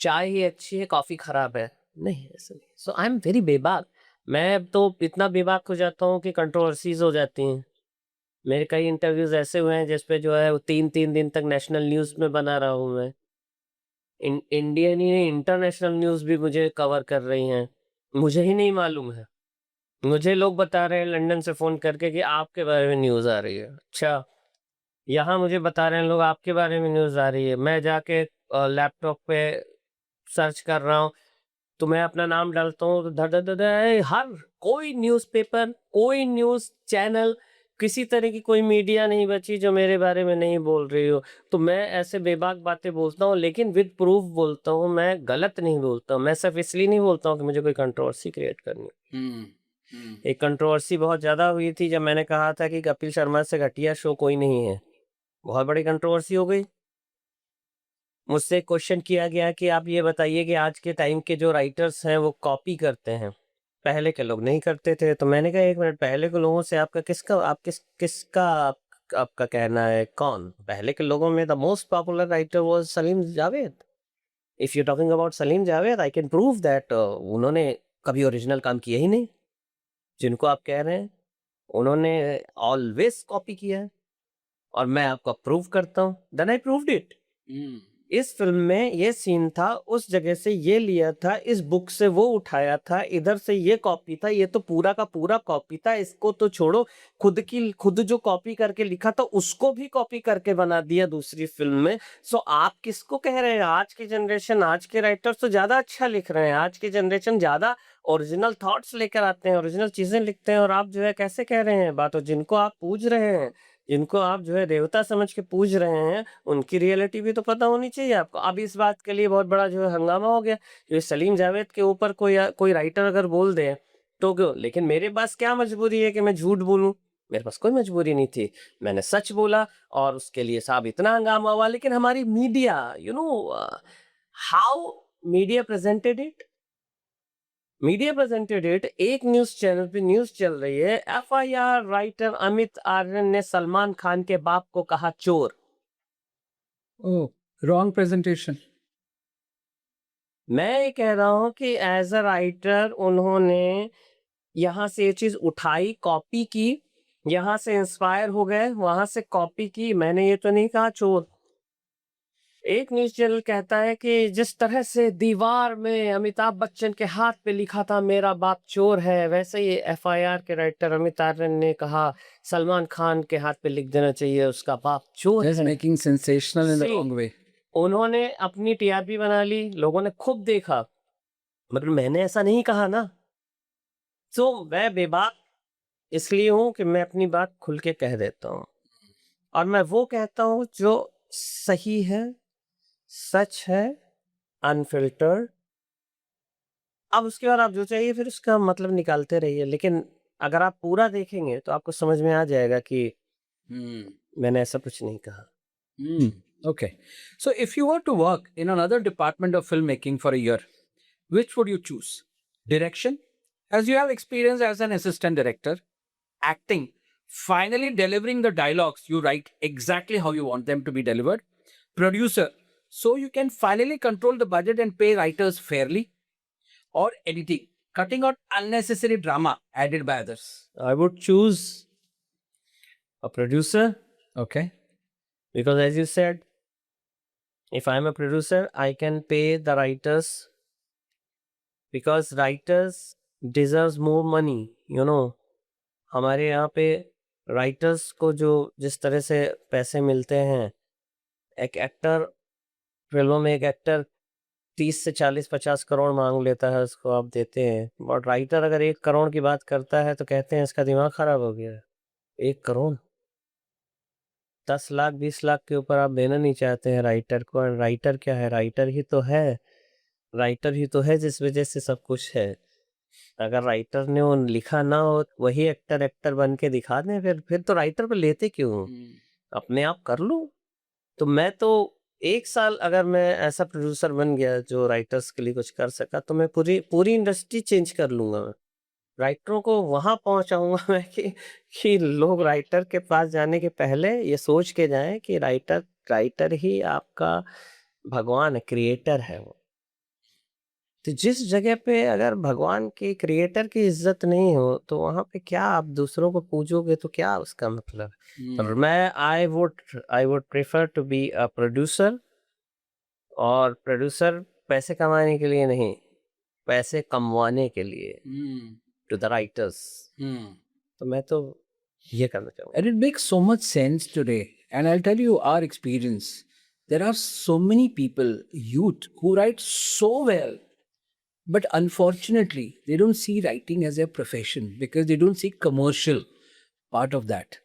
चाय ही अच्छी है, कॉफी खराब है, नहीं, ऐसा नहीं. सो आई एम वेरी बेबाक. मैं तो इतना बेबाक हो जाता हूँ कि कंट्रोवर्सीज हो जाती हैं. मेरे कई इंटरव्यूज ऐसे हुए हैं जिस पे जो है वो 3 दिन तक नेशनल न्यूज़ में बना रहा हूँ मैं. इंडियन ही इंटरनेशनल न्यूज़ भी मुझे कवर कर रही हैं, मुझे ही नहीं मालूम है. मुझे लोग बता रहे हैं लंदन से फ़ोन करके कि आपके बारे में न्यूज़ आ रही है. अच्छा, यहाँ मुझे बता रहे हैं लोग आपके बारे में न्यूज़ आ रही है. मैं जाके लैपटॉप पे सर्च कर रहा हूँ तो मैं अपना नाम डालता हूँ तो धड़ धड़ धड़ हर कोई न्यूज़पेपर, कोई न्यूज़ चैनल, किसी तरह की कोई मीडिया नहीं बची जो मेरे बारे में नहीं बोल रही हो. तो मैं ऐसे बेबाक बातें बोलता हूँ, लेकिन विद प्रूफ बोलता हूँ, मैं गलत नहीं बोलता हूँ. मैं सिर्फ इसलिए नहीं बोलता हूँ कि मुझे कोई कंट्रोवर्सी क्रिएट करनी है. एक कंट्रोवर्सी बहुत ज़्यादा हुई थी जब मैंने कहा था कि कपिल शर्मा से घटिया शो कोई नहीं है. बहुत बड़ी कंट्रोवर्सी हो गई. मुझसे क्वेश्चन किया गया कि आप ये बताइए कि आज के टाइम के जो राइटर्स हैं वो कॉपी करते हैं, पहले के लोग नहीं करते थे. तो मैंने कहा 1 मिनट, पहले के लोगों से आपका किसका आपका कहना है, कौन पहले के लोगों में? The most popular writer was Salim Javed. If you talking about Salim Javed, I can prove that उन्होंने कभी ओरिजिनल काम किया ही नहीं. जिनको आप कह रहे हैं उन्होंने ऑलवेज कॉपी किया है, और मैं आपको प्रूव करता हूँ. Then I proved it. इस फिल्म में ये सीन था, उस जगह से ये लिया था, इस बुक से वो उठाया था, इधर से ये कॉपी था, ये तो पूरा का पूरा कॉपी था. इसको तो छोड़ो, खुद जो कॉपी करके लिखा था उसको भी कॉपी करके बना दिया दूसरी फिल्म में. सो आप किसको कह रहे हैं? आज की जनरेशन, आज के राइटर्स तो ज्यादा अच्छा लिख रहे हैं. आज की जनरेशन ज्यादा ओरिजिनल थॉट्स लेकर आते हैं, ओरिजिनल चीजें लिखते हैं. और आप जो है कैसे कह रहे हैं बात? जिनको आप पूज रहे हैं, जिनको आप जो है देवता समझ के पूज रहे हैं, उनकी रियलिटी भी तो पता होनी चाहिए आपको. अब इस बात के लिए बहुत बड़ा जो है हंगामा हो गया. जो सलीम जावेद के ऊपर कोई राइटर अगर बोल दे तो क्यों, लेकिन मेरे पास क्या मजबूरी है कि मैं झूठ बोलूं? मेरे पास कोई मजबूरी नहीं थी, मैंने सच बोला और उसके लिए साहब इतना हंगामा हुआ। लेकिन हमारी media, you know how media presented it, एक न्यूज चैनल पे न्यूज चल रही है, FIR राइटर अमित आर्यन ने सलमान खान के बाप को कहा चोर। Oh, wrong presentation. मैं ये कह रहा हूं कि एज अ राइटर उन्होंने यहाँ से ये चीज उठाई, कॉपी की, यहाँ से इंस्पायर हो गए, वहां से कॉपी की। मैंने ये तो नहीं कहा चोर। एक न्यूज चैनल कहता है कि जिस तरह से दीवार में अमिताभ बच्चन के हाथ पे लिखा था मेरा बाप चोर है, वैसे ही FIR के राइटर अमित आर्यन ने कहा सलमान खान के हाथ पे लिख देना चाहिए उसका बाप चोर Just है। making sensational in the See, wrong way. उन्होंने अपनी TRP बना ली, लोगों ने खूब देखा, मतलब मैंने ऐसा नहीं कहा ना। तो मैं बेबाक इसलिए हूं कि मैं अपनी बात खुल के कह देता हूं, और मैं वो कहता हूं जो सही है, सच है, अनफिल्टर्ड। अब उसके बाद आप जो चाहिए फिर उसका मतलब निकालते रहिए, लेकिन अगर आप पूरा देखेंगे तो आपको समझ में आ जाएगा कि मैंने ऐसा कुछ नहीं कहा। Okay. So, if you were to work in another department of filmmaking for a year, which would you choose? Direction, as you have experience as an assistant director, acting, finally delivering the dialogues you write exactly how you want them to be delivered, producer, so you can finally control the budget and pay writers fairly, or editing, cutting out unnecessary drama added by others. I would choose a producer, Okay. because as you said, if I'm a producer, I can pay the writers, because writers deserves more money, you know। हमारे यहाँ पे writers को जो जिस तरह से पैसे मिलते हैं, एक एक्टर, फिल्मों में एक एक्टर 30 से 40-50 करोड़ मांग लेता है, उसको आप देते हैं। और राइटर अगर 1 करोड़ की बात करता है तो कहते हैं इसका दिमाग खराब हो गया है। 1 करोड़, 10 लाख 20 लाख के ऊपर आप देना नहीं चाहते हैं राइटर को। और राइटर क्या है? राइटर ही तो है, राइटर ही तो है जिस वजह से सब कुछ है। अगर राइटर ने वो लिखा ना हो, वही एक्टर बन के दिखा दें, फिर तो राइटर पे लेते क्यों? अपने आप कर लो। तो मैं तो 1 साल अगर मैं ऐसा प्रोड्यूसर बन गया जो राइटर्स के लिए कुछ कर सका, तो मैं पूरी इंडस्ट्री चेंज कर लूंगा। मैं राइटरों को वहां पहुंचाऊंगा मैं कि लोग राइटर के पास जाने के पहले ये सोच के जाएं कि राइटर ही आपका भगवान है, क्रिएटर है वो। तो जिस जगह पे अगर भगवान की, क्रिएटर की इज्जत नहीं हो, तो वहां पे क्या आप दूसरों को पूजोगे, तो क्या उसका मतलब? और मैं I would prefer to be a producer. और प्रोड्यूसर पैसे कमाने के लिए नहीं, पैसे कमवाने के लिए, टू द राइटर्स। तो मैं तो ये करना चाहूँगा। And it makes so much sense today. And I'll tell you our experience. There are so many people, youth, who write so well, but unfortunately, they don't see writing as a profession because they don't see commercial part of that,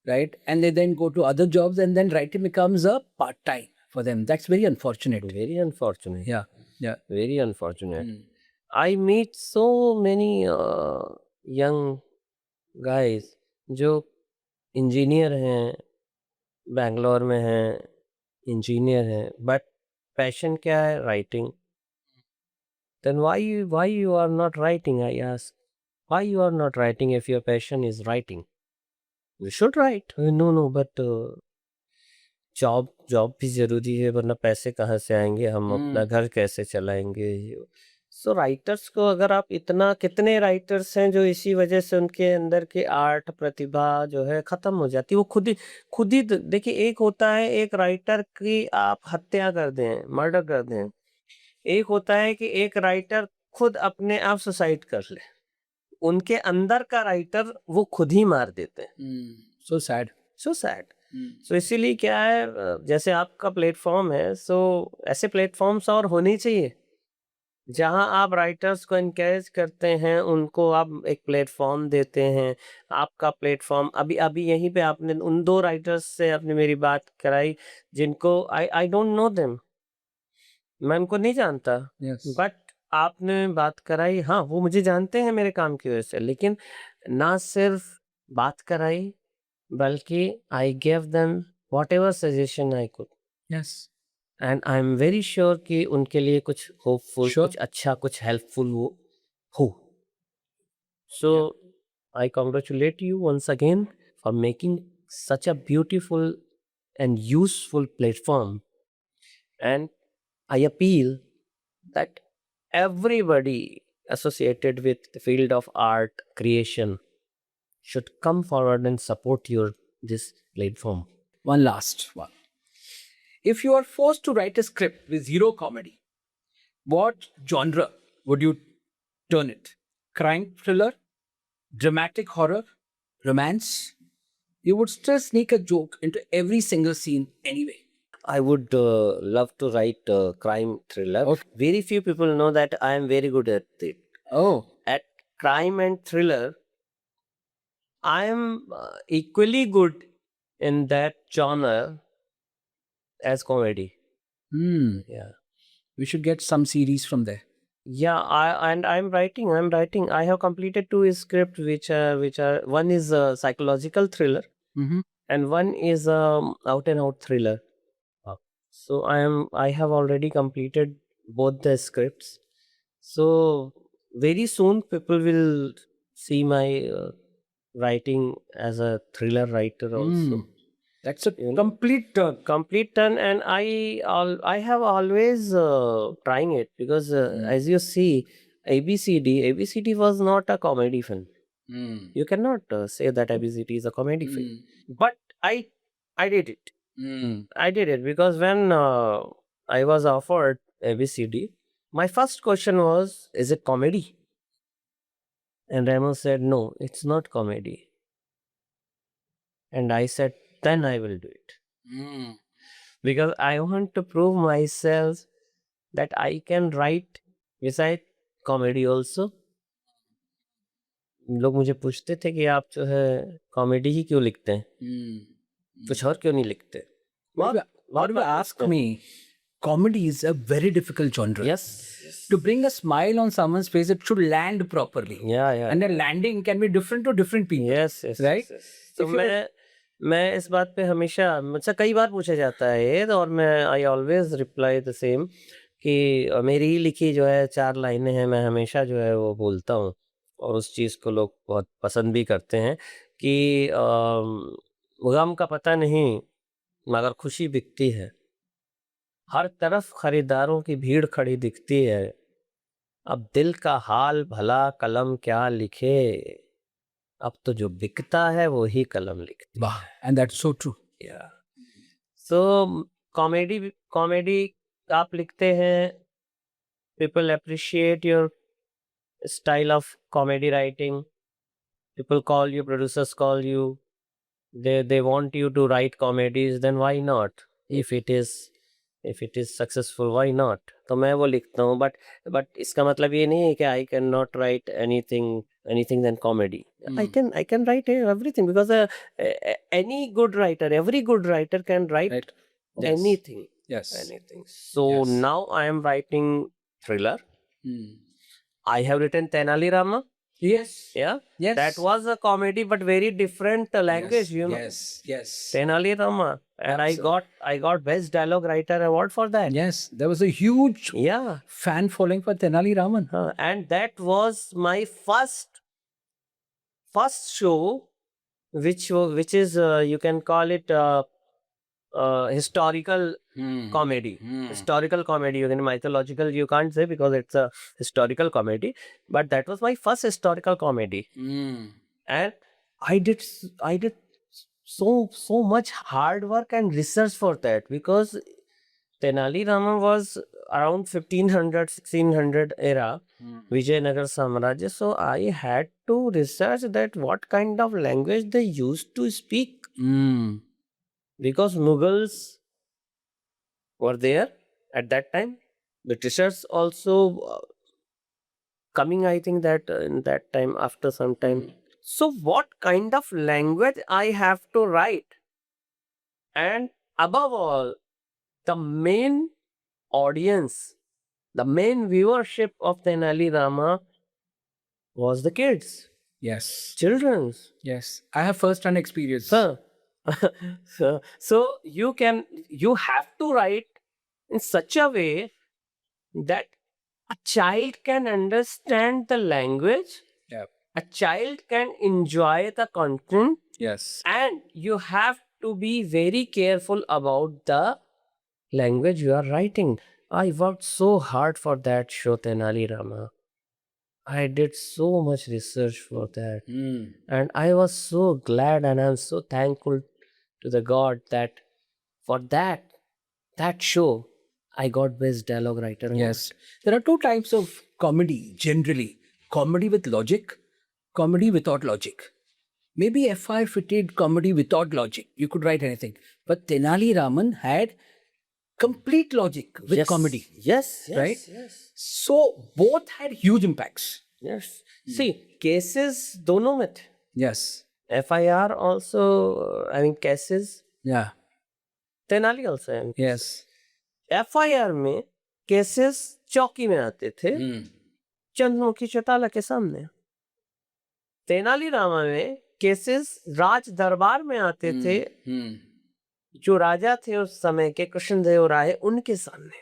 right? And they then go to other jobs, and then writing becomes a part time for them. That's very unfortunate. Very unfortunate. Yeah. Very unfortunate. I meet so many young guys जो engineer हैं, बैंगलोर में हैं, engineer हैं, but passion क्या है? Writing. Then why you are not writing? I ask. Why you are not writing if your passion is writing? You should write. No, but job भी जरूरी है, वरना पैसे कहाँ से आएंगे, हम अपना घर कैसे चलाएंगे? सो राइटर्स को अगर आप इतना, कितने राइटर्स हैं जो इसी वजह से उनके अंदर की आर्ट प्रतिभा जो है खत्म हो जाती है। वो खुद ही देखिए, एक होता है एक राइटर की आप हत्या कर दें, मर्डर कर दें। एक होता है कि एक राइटर खुद अपने आप सुसाइड कर ले। उनके अंदर का राइटर वो खुद ही मार देते हैं। So sad. So sad. So इसीलिए क्या है, जैसे आपका प्लेटफॉर्म है, सो ऐसे प्लेटफॉर्म्स और होने चाहिए जहां आप राइटर्स को एनकरेज करते हैं, उनको आप एक प्लेटफॉर्म देते हैं। आपका प्लेटफॉर्म अभी यहीं पे आपने उन 2 राइटर्स से आपने मेरी बात कराई जिनको आई डोंट नो देम, मैं उनको नहीं जानता, Yes. बट आपने बात कराई। हाँ, वो मुझे जानते हैं मेरे काम की वजह से, लेकिन ना सिर्फ बात कराई, बल्कि I gave them whatever suggestion I could. Yes. And I'm very sure कि उनके लिए कुछ hopeful, Sure. कुछ अच्छा, कुछ helpful हो. So I congratulate you once again for making such a beautiful and useful platform. And I appeal that everybody associated with the field of art creation should come forward and support this platform. One last one. If you are forced to write a script with zero comedy, what genre would you turn it? Crime thriller? Dramatic horror? Romance? You would still sneak a joke into every single scene anyway. I would love to write a crime thriller. Okay. Very few people know that I am very good at it. Oh. At crime and thriller, I am equally good in that genre as comedy. Yeah. We should get some series from there. Yeah, I'm writing. I have completed 2 scripts which are one is a psychological thriller Mm-hmm. and one is out and out thriller. So I have already completed both the scripts. So very soon people will see my writing as a thriller writer also. That's a You know? complete turn. Complete turn, and I have always trying it because as you see, ABCD was not a comedy film. You cannot say that ABCD is a comedy film, but I did it. I did it because when I was offered ABCD, my first question was, "Is it comedy?" And Ramo said, "No, it's not comedy." And I said, "Then I will do it." Because I want to prove myself that I can write beside comedy also. लोग मुझे पूछते थे कि आप जो है comedy ही क्यों लिखते हैं, कुछ और क्यों नहीं लिखते? What you ask me, comedy is a very difficult genre. Yes. To bring a smile on someone's face, it should land properly. Yeah. And the landing can be different to different people. Yes. Right? तो मैं इस बात पे हमेशा मुझसे कई बार पूछा जाता है ये, और मैं I always reply the same कि मेरी ही लिखी जो है 4 लाइनें हैं, मैं हमेशा जो है वो बोलता हूँ और उस चीज़ को लोग बहुत पसंद भी करते हैं कि गम का पता नहीं मगर खुशी बिकती है, हर तरफ खरीदारों की भीड़ खड़ी दिखती है, अब दिल का हाल भला कलम क्या लिखे, अब तो जो बिकता है वो ही कलम लिखती है. And that's so true. Yeah. So comedy आप लिखते हैं, people appreciate your style of comedy writing, people call you, producers call you, they want you to write comedies, then why not? If it is successful, why not? तो मैं वो लिखता हूँ, but इसका मतलब ये नहीं है कि I cannot write anything than comedy. I can write everything because every good writer can write anything. Yes. Anything. So now I am writing thriller. I have written Tenali Rama. Yes. Yeah. Yes. That was a comedy, but very different language, you know. Yes. Tenali Rama, and I got best dialogue writer award for that. Yes. There was a huge fan following for Tenali Raman. And that was my first show, which is you can call it historical comedy. Historical comedy, you can mythological, you can't say because it's a historical comedy, but that was my first historical comedy. And I did so much hard work and research for that because Tenali Rama was around 1500 1600 era, Vijayanagar Samrajya. So I had to research that what kind of language they used to speak, because Mughals were there at that time, Britishers also coming, I think that in that time, after some time. So what kind of language I have to write? And above all, the main audience, the main viewership of Tenali Rama was the kids. Yes. Children's. Yes. I have first-hand experience. So, so you have to write in such a way that a child can understand the language, Yeah. a child can enjoy the content, Yes. and you have to be very careful about the language you are writing. I worked so hard for that show, Tenali Rama. I did so much research for that. Mm. And I was so glad and I'm so thankful to the God that for that show, I got best dialogue writer. Yes. There are two types of comedy generally: comedy with logic, comedy without logic. Maybe FI fitted comedy without logic. You could write anything. But Tenali Raman had complete logic with comedy. Yes, right? Yes. So both had huge impacts. Yes. See, cases दोनों में थे. Yes. FIR also, I mean cases. Yeah. Tenali also. I mean, Yes. FIR में cases चौकी में आते थे. चंद्रमुखी चौटाला के सामने. तेनाली रामा में केसेस राज दरबार में आते थे, जो राजा थे उस समय के कृष्णदेव राय उनके सामने.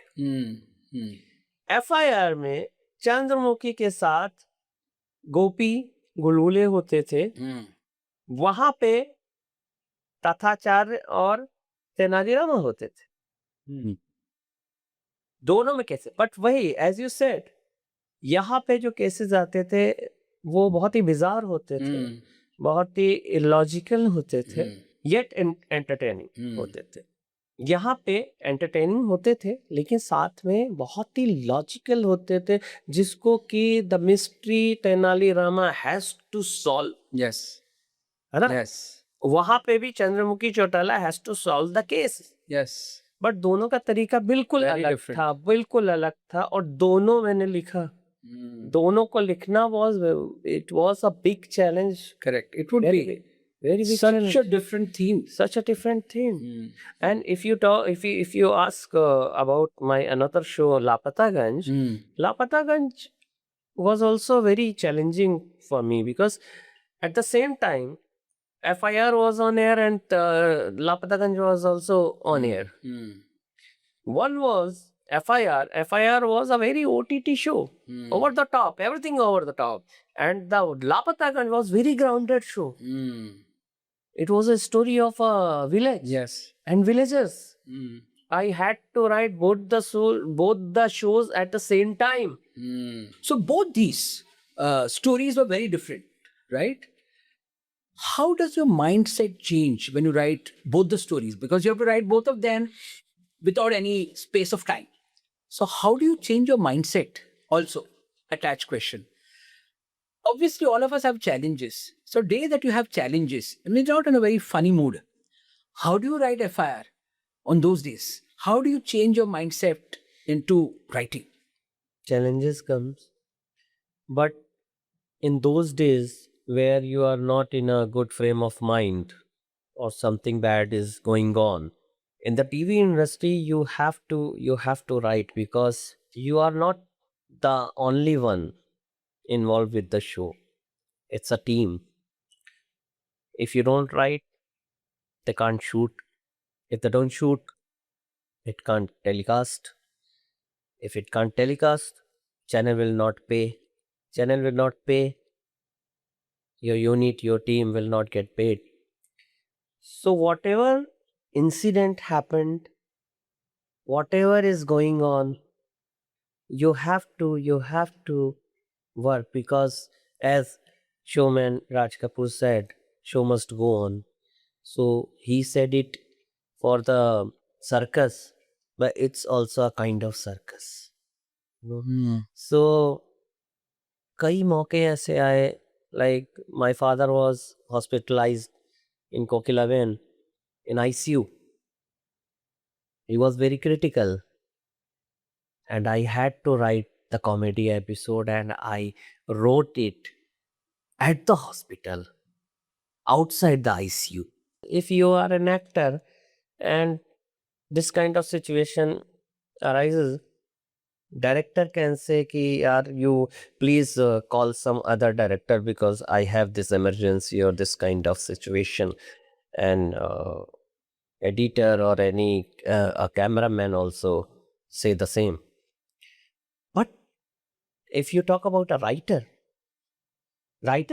FIR में चंद्रमुखी के साथ गोपी गुलगुले होते थे. वहां पे तथाचार्य और तेनालीरामा होते थे. दोनों में केसेस. बट वही एज यू सेड, यहाँ पे जो केसेस आते थे वो बहुत ही बिजार होते थे, बहुत ही इलॉजिकल होते थे, येट एंटरटेनिंग होते थे. यहाँ पे एंटरटेनिंग होते थे लेकिन साथ में बहुत ही लॉजिकल होते थे, जिसको कि the mystery Tenali Rama has to solve. Yes. है ना? Yes. वहां पे भी Chandramukhi Chautala has to solve the case. Yes. But दोनों का तरीका बिल्कुल Very अलग different. था, बिल्कुल अलग था. और दोनों मैंने लिखा. दोनों को लिखना it was a big challenge. Correct. It would Very, be very big such challenge. a different theme. Such a different theme. And if you ask about my another show, Lapataganj, Lapataganj was also very challenging for me, because at the same time FIR was on air and Lapataganj was also on air. One was FIR. FIR was a very OTT show, over the top, everything over the top. And the Lapataganj was very grounded show. It was a story of a village. Yes. And villagers. I had to write both the shows at the same time. So both these stories were very different, right? How does your mindset change when you write both the stories? Because you have to write both of them without any space of time. So how do you change your mindset? Also, attached question. Obviously, all of us have challenges. So day that you have challenges, and you're not in a very funny mood, how do you write FIR on those days? How do you change your mindset into writing? Challenges comes. But in those days where you are not in a good frame of mind or something bad is going on, in the TV industry you have to write, because you are not the only one involved with the show. It's a team. If you don't write, they can't shoot. If they don't shoot, it can't telecast. If it can't telecast, channel will not pay. Channel will not pay. Your unit, your team will not get paid. So whatever incident happened, whatever is going on, you have to work, because as showman Raj Kapoor said, show must go on. So he said it for the circus, but it's also a kind of circus. So कई मौके ऐसे आए, like my father was hospitalized in Kokilaben in ICU. He was very critical, and I had to write the comedy episode, and I wrote it at the hospital, outside the ICU. If you are an actor and this kind of situation arises, Director can say कि यार you please call some other director because I have this emergency or this kind of situation, and editor or any a cameraman also say the same. But if you talk about a writer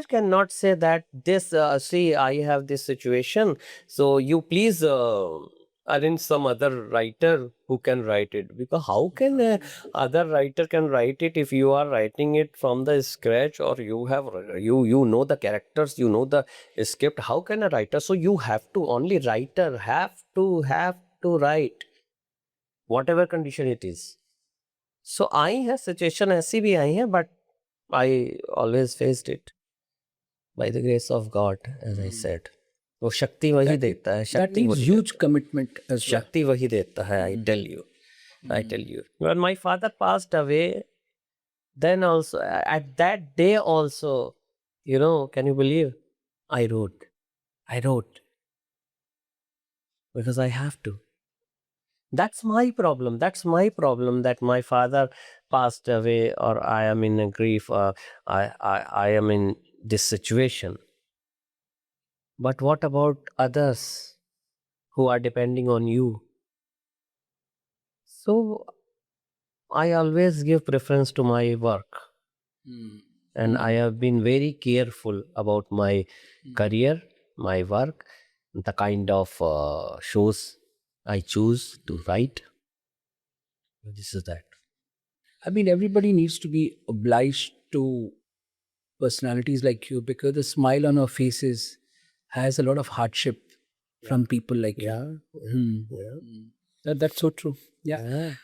cannot say that this see I have this situation, so you please arrange some other writer who can write it, because how can a other writer can write it if you are writing it from the scratch, or you have you know the characters, you know the script. How can a writer? So you have to, only writer have to write whatever condition it is. So आई है, situation ऐसी भी आई है, but I always faced it by the grace of God, as I said. वो शक्ति वही देता है, That शक्ति needs वही huge commitment as well. शक्ति वही देता है. I tell you, I tell you. When my father passed away, then also at that day also, you know, can you believe? I wrote because I have to. That's my problem. That's my problem, that my father passed away, or I am in a grief, or I am in this situation. But what about others who are depending on you? So I always give preference to my work, and I have been very careful about my career, my work, the kind of shows I choose to write. This is that. I mean, everybody needs to be obliged to personalities like you, because the smile on our faces has a lot of hardship from people like you. That's so true. Yeah.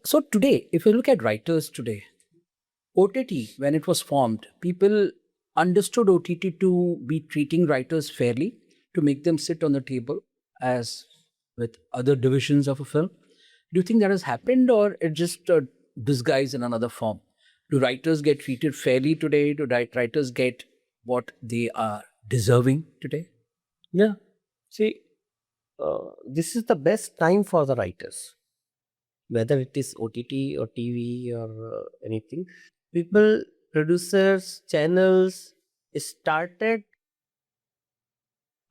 So today, if you look at writers today, OTT, when it was formed, people understood OTT to be treating writers fairly, to make them sit on the table as with other divisions of a film. Do you think that has happened, or it just disguised in another form? Do writers get treated fairly today? Do writers get what they are deserving today? Yeah. See, this is the best time for the writers, whether it is OTT or TV or anything. People, producers, channels started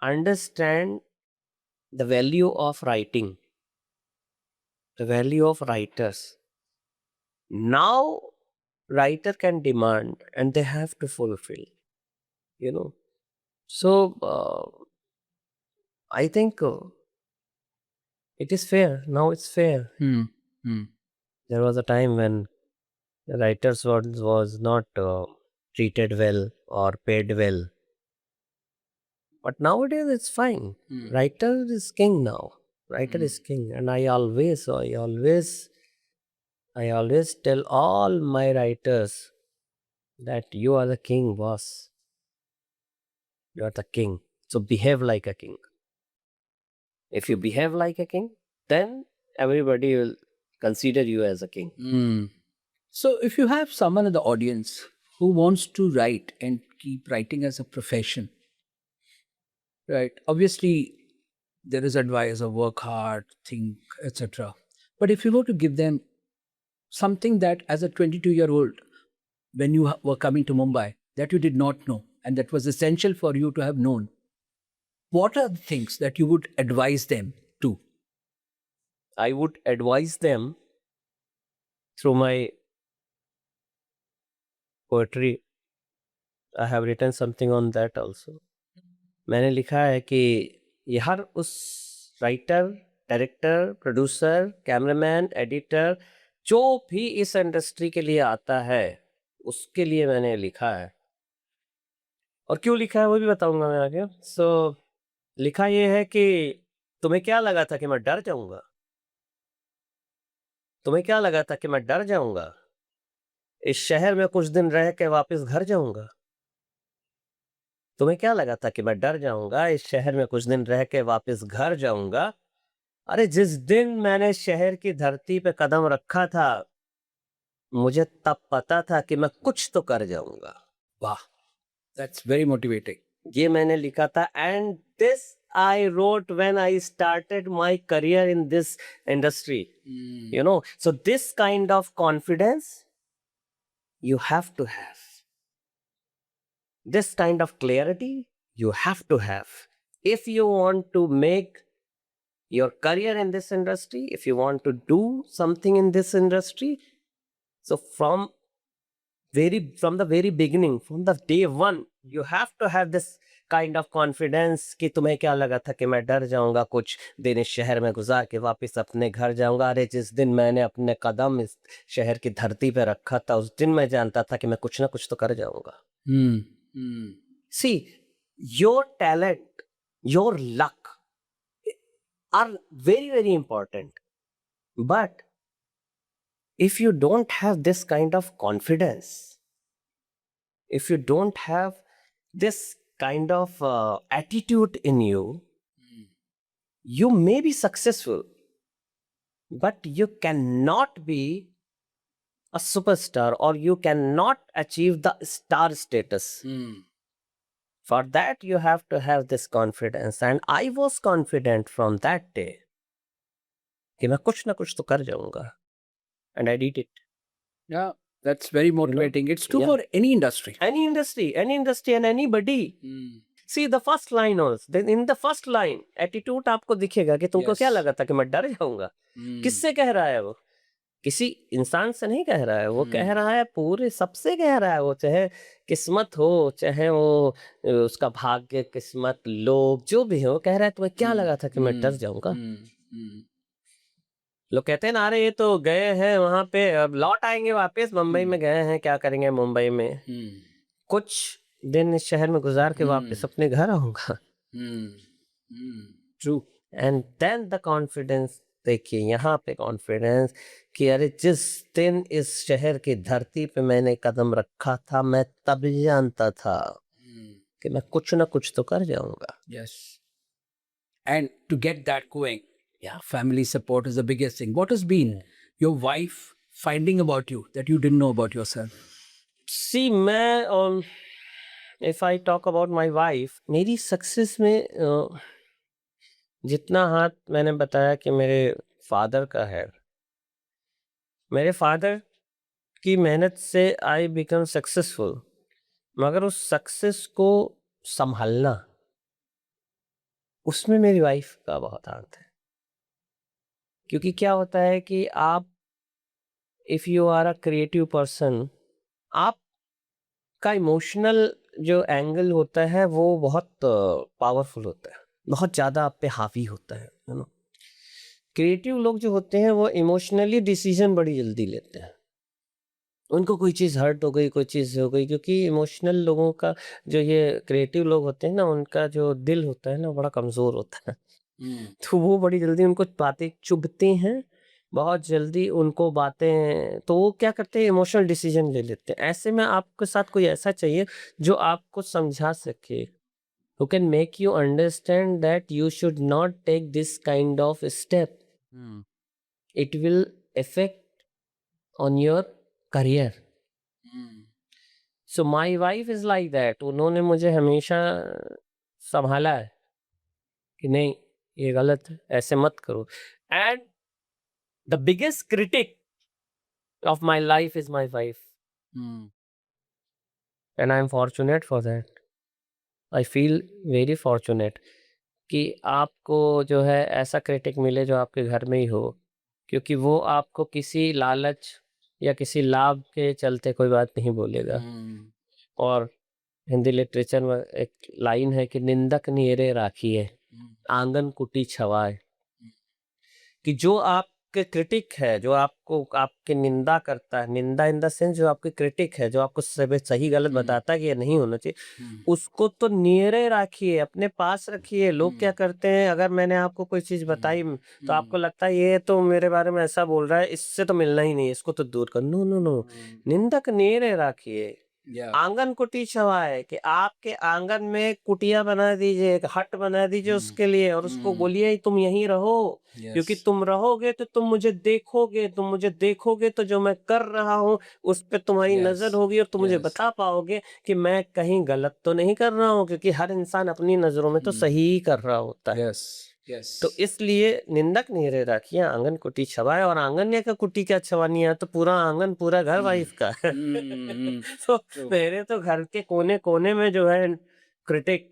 understand the value of writing, the value of writers. Now, writer can demand, and they have to fulfill, you know. So, I think it is fair. Now it's fair. There was a time when the writers was not treated well or paid well. But nowadays it's fine. Writer is king now. Writer is king. And I always tell all my writers that you are the king, boss. You are the king. So behave like a king. If you behave like a king, then everybody will consider you as a king. So, if you have someone in the audience who wants to write and keep writing as a profession, right? Obviously, there is advice of work hard, think, etc. But if you were to give them something that, as a 22-year-old, when you were coming to Mumbai, that you did not know and that was essential for you to have known, what are the things that you would advise them to? I would advise them through my poetry. I have written something on that also. मैंने लिखा है कि ये हर उस writer, director, producer, cameraman, editor जो भी इस industry के लिए आता है, उसके लिए मैंने लिखा है. और क्यों लिखा है वो भी बताऊंगा मैं आगे. सो लिखा ये है कि तुम्हें क्या लगा था कि मैं डर जाऊंगा? तुम्हें क्या लगा था कि मैं डर जाऊंगा? इस शहर में कुछ दिन रह के वापस घर जाऊंगा? तुम्हें क्या लगा था कि मैं डर जाऊंगा? इस शहर में कुछ दिन रह के वापस घर जाऊंगा? अरे जिस दिन मैंने शहर की धरती पे कदम रखा था, मुझे तब पता था कि मैं कुछ तो कर जाऊंगा. वाह, that's very motivating. ये मैंने लिखा था, and this I wrote when I started my career in this industry. You know, so this kind of confidence you have to have. This kind of clarity you have to have. If you want to make your career in this industry, if you want to do something in this industry, so from the very beginning, from the day one, you have to have this kind of confidence कि तुम्हें क्या लगा था कि मैं डर जाऊंगा कुछ दिन इस शहर में गुजार के वापस अपने घर जाऊंगा? अरे जिस दिन मैंने अपने कदम इस शहर की धरती पे रखा था, उस दिन मैं जानता था कि मैं कुछ ना कुछ तो कर जाऊंगा. See, your talent, your luck are very, very important. But if you don't have this kind of confidence, if you don't have this kind of attitude in you, you may be successful, but you cannot be a superstar or you cannot achieve the star status. For that, you have to have this confidence. And I was confident from that day कि मैं कुछ ना कुछ तो कर जाऊंगा. And I did it. Yeah, that's very motivating. It's true Yeah. for any industry. Any industry and anybody. See the first line also. Then in the first line, attitude आपको दिखेगा कि तुमको Yes. क्या लगा था कि मैं डर जाऊंगा. किससे कह रहा है वो? किसी इंसान से नहीं कह रहा है, वो कह रहा है पूरे सबसे कह रहा है. वो चाहे किस्मत हो, चाहे वो उसका भाग्य, किस्मत, लोग, जो भी हो, कह रहा है तुम्हें क्या लगा था कि मैं डर जाऊंगा. लोग कहते हैं ना, अरे ये तो गए हैं वहां पे, अब लौट आएंगे वापस, मुंबई में गए हैं, क्या करेंगे मुंबई में, कुछ दिन इस शहर में गुजार के वापस अपने घर आऊंगा. True. And then the confidence. देखिए यहाँ पे कॉन्फिडेंस कि अरे जिस दिन इस शहर की धरती पे मैंने कदम रखा था, मैं तब जानता था कि मैं कुछ ना कुछ तो कर जाऊंगा. Yes. And to get that going, yeah, family support is the biggest thing. What has been your wife finding about you that you didn't know about yourself? सी मैं if I talk about my wife, मेरी success में जितना हाथ मैंने बताया कि मेरे father का है, मेरे फादर की मेहनत से आई बिकम सक्सेसफुल, मगर उस सक्सेस को संभालना, उसमें मेरी वाइफ का बहुत हाथ है. क्योंकि क्या होता है कि आप, if you are a creative person, आपका इमोशनल जो एंगल होता है वो बहुत पावरफुल होता है, बहुत ज़्यादा आप पे हावी होता है, यू नो. क्रिएटिव लोग जो होते हैं वो इमोशनली डिसीजन बड़ी जल्दी लेते हैं. उनको कोई चीज़ हर्ट हो गई, कोई चीज़ हो गई, क्योंकि इमोशनल लोगों का, जो ये क्रिएटिव लोग होते हैं ना, उनका जो दिल होता है ना, बड़ा कमज़ोर होता है. तो वो बड़ी जल्दी उनको बातें चुभती हैं, बहुत जल्दी उनको बातें, तो वो क्या करते हैं, इमोशनल डिसीजन ले लेते हैं. ऐसे में आपके साथ कोई ऐसा चाहिए जो आपको समझा सके, who can make you understand that you should not take this kind of step. It will affect on your career. So my wife is like that. उन्होंने मुझे हमेशा संभाला है कि नहीं, ये गलत है, ऐसे मत करो. And the biggest critic of my life is my wife. And I am fortunate for that. I feel very fortunate कि आपको जो है ऐसा क्रिटिक मिले जो आपके घर में ही हो, क्योंकि वो आपको किसी लालच या किसी लाभ के चलते कोई बात नहीं बोलेगा. और हिंदी लिटरेचर में एक लाइन है कि निंदक नियरे राखिए, आंगन कुटी छवाए. कि जो आपके क्रिटिक है, जो आपको आपकी निंदा करता है, निंदा इन द सेंस जो आपके क्रिटिक है, जो आपको सही गलत बताता है कि ये नहीं होना चाहिए, उसको तो नियरे रखिए, अपने पास रखिए. लोग क्या करते हैं, अगर मैंने आपको कोई चीज़ बताई तो आपको लगता है ये तो मेरे बारे में ऐसा बोल रहा है, इससे तो मिलना ही नहीं, इसको तो दूर कर. नो नो नो, निंदक नियरे रखिए. Yeah. आंगन कुटी छवाए कि आपके आंगन में कुटिया बना दीजिए, एक हट बना दीजिए उसके लिए, और उसको बोलिए तुम यहीं रहो, क्योंकि Yes. तुम रहोगे तो तुम मुझे देखोगे तो जो मैं कर रहा हूँ उस पे तुम्हारी Yes. नजर होगी और तुम मुझे Yes. बता पाओगे कि मैं कहीं गलत तो नहीं कर रहा हूँ, क्योंकि हर इंसान अपनी नजरों में तो सही ही कर रहा होता है। Yes. Yes. तो इसलिए निंदक नहीं रह रखिए, आंगन कुटी छवाए, और आंगन का कुटी क्या छवानी है, तो पूरा आंगन पूरा घर वाइफ का है। तो True. मेरे तो घर के कोने कोने में जो है क्रिटिक,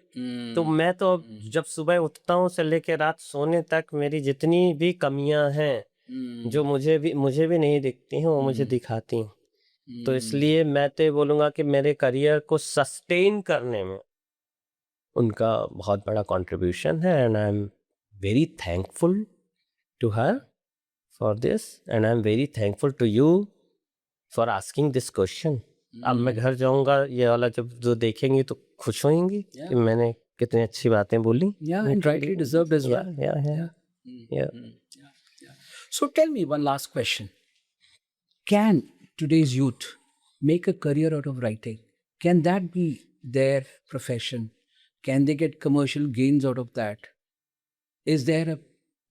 तो मैं तो जब सुबह उठता हूँ से लेके रात सोने तक मेरी जितनी भी कमियां हैं जो मुझे भी नहीं दिखती हैं वो मुझे दिखाती हैं। तो इसलिए मैं तो ये बोलूंगा कि मेरे करियर को सस्टेन करने में उनका बहुत बड़ा कंट्रीब्यूशन है, and I am very thankful to her for this, and I'm very thankful to you for asking this question. अब मैं घर जाऊंगा ये वाला जब जो देखेंगी तो खुश होंगी कि मैंने कितनी अच्छी बातें बोली। Yeah, and rightly deserved as well. Yeah. So tell me one last question. Can today's youth make a career out of writing? Can that be their profession? Can they get commercial gains out of that? Is there a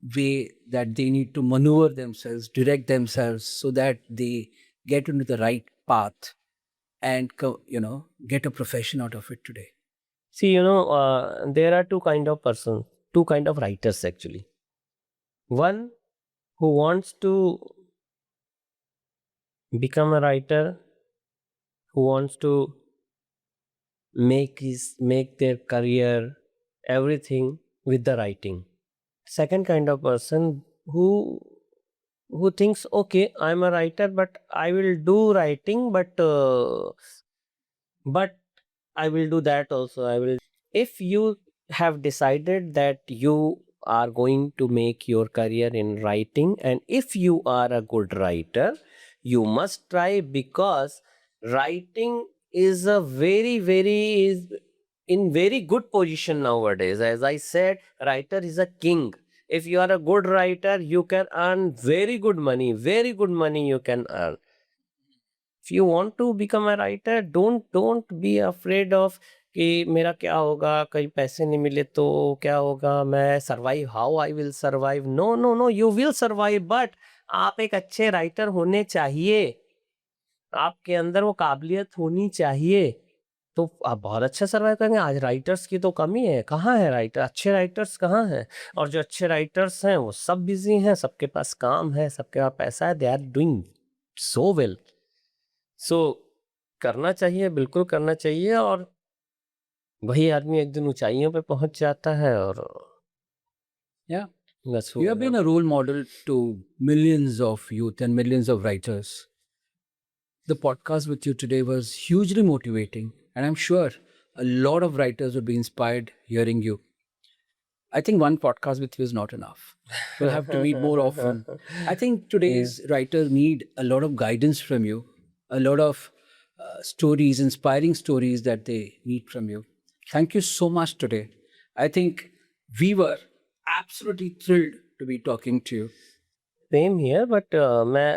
way that they need to maneuver themselves, direct themselves so that they get into the right path and get a profession out of it today? See, there are two kind of persons, two kind of writers actually. One who wants to become a writer, who wants to make their career, everything with the writing. Second kind of person who thinks, okay, I'm a writer, but I will do writing, but I will do that also. If you have decided that you are going to make your career in writing, and if you are a good writer, you must try, because writing is a is in very good position nowadays. As I said, writer is a king. If you are a good writer, you can earn very good money you can earn. If you want to become a writer, don't be afraid of कि मेरा क्या होगा, कहीं पैसे नहीं मिले तो क्या होगा, मैं survive, how I will survive. No, you will survive, but आप एक अच्छे राइटर होने चाहिए, आपके अंदर वो काबिलियत होनी चाहिए, तो आप बहुत अच्छा सर्वाइव करेंगे। आज राइटर्स की तो कमी है, कहाँ है राइटर, अच्छे राइटर्स कहाँ हैं? और जो अच्छे राइटर्स हैं वो सब बिजी हैं, सबके पास काम है, सबके पास पैसा है, they are doing so well. So करना चाहिए, बिल्कुल करना चाहिए, और वही आदमी एक दिन ऊंचाइयों पे पहुंच जाता है। और Yeah. बस You have been a role model to millions of youth and millions of writers. The podcast with you today was hugely motivating, and I'm sure a lot of writers will be inspired hearing you. I think one podcast with you is not enough. We'll have to meet more often. I think today's writers need a lot of guidance from you, a lot of stories, inspiring stories that they need from you. Thank you so much today. I think we were absolutely thrilled to be talking to you. Same here, but मैं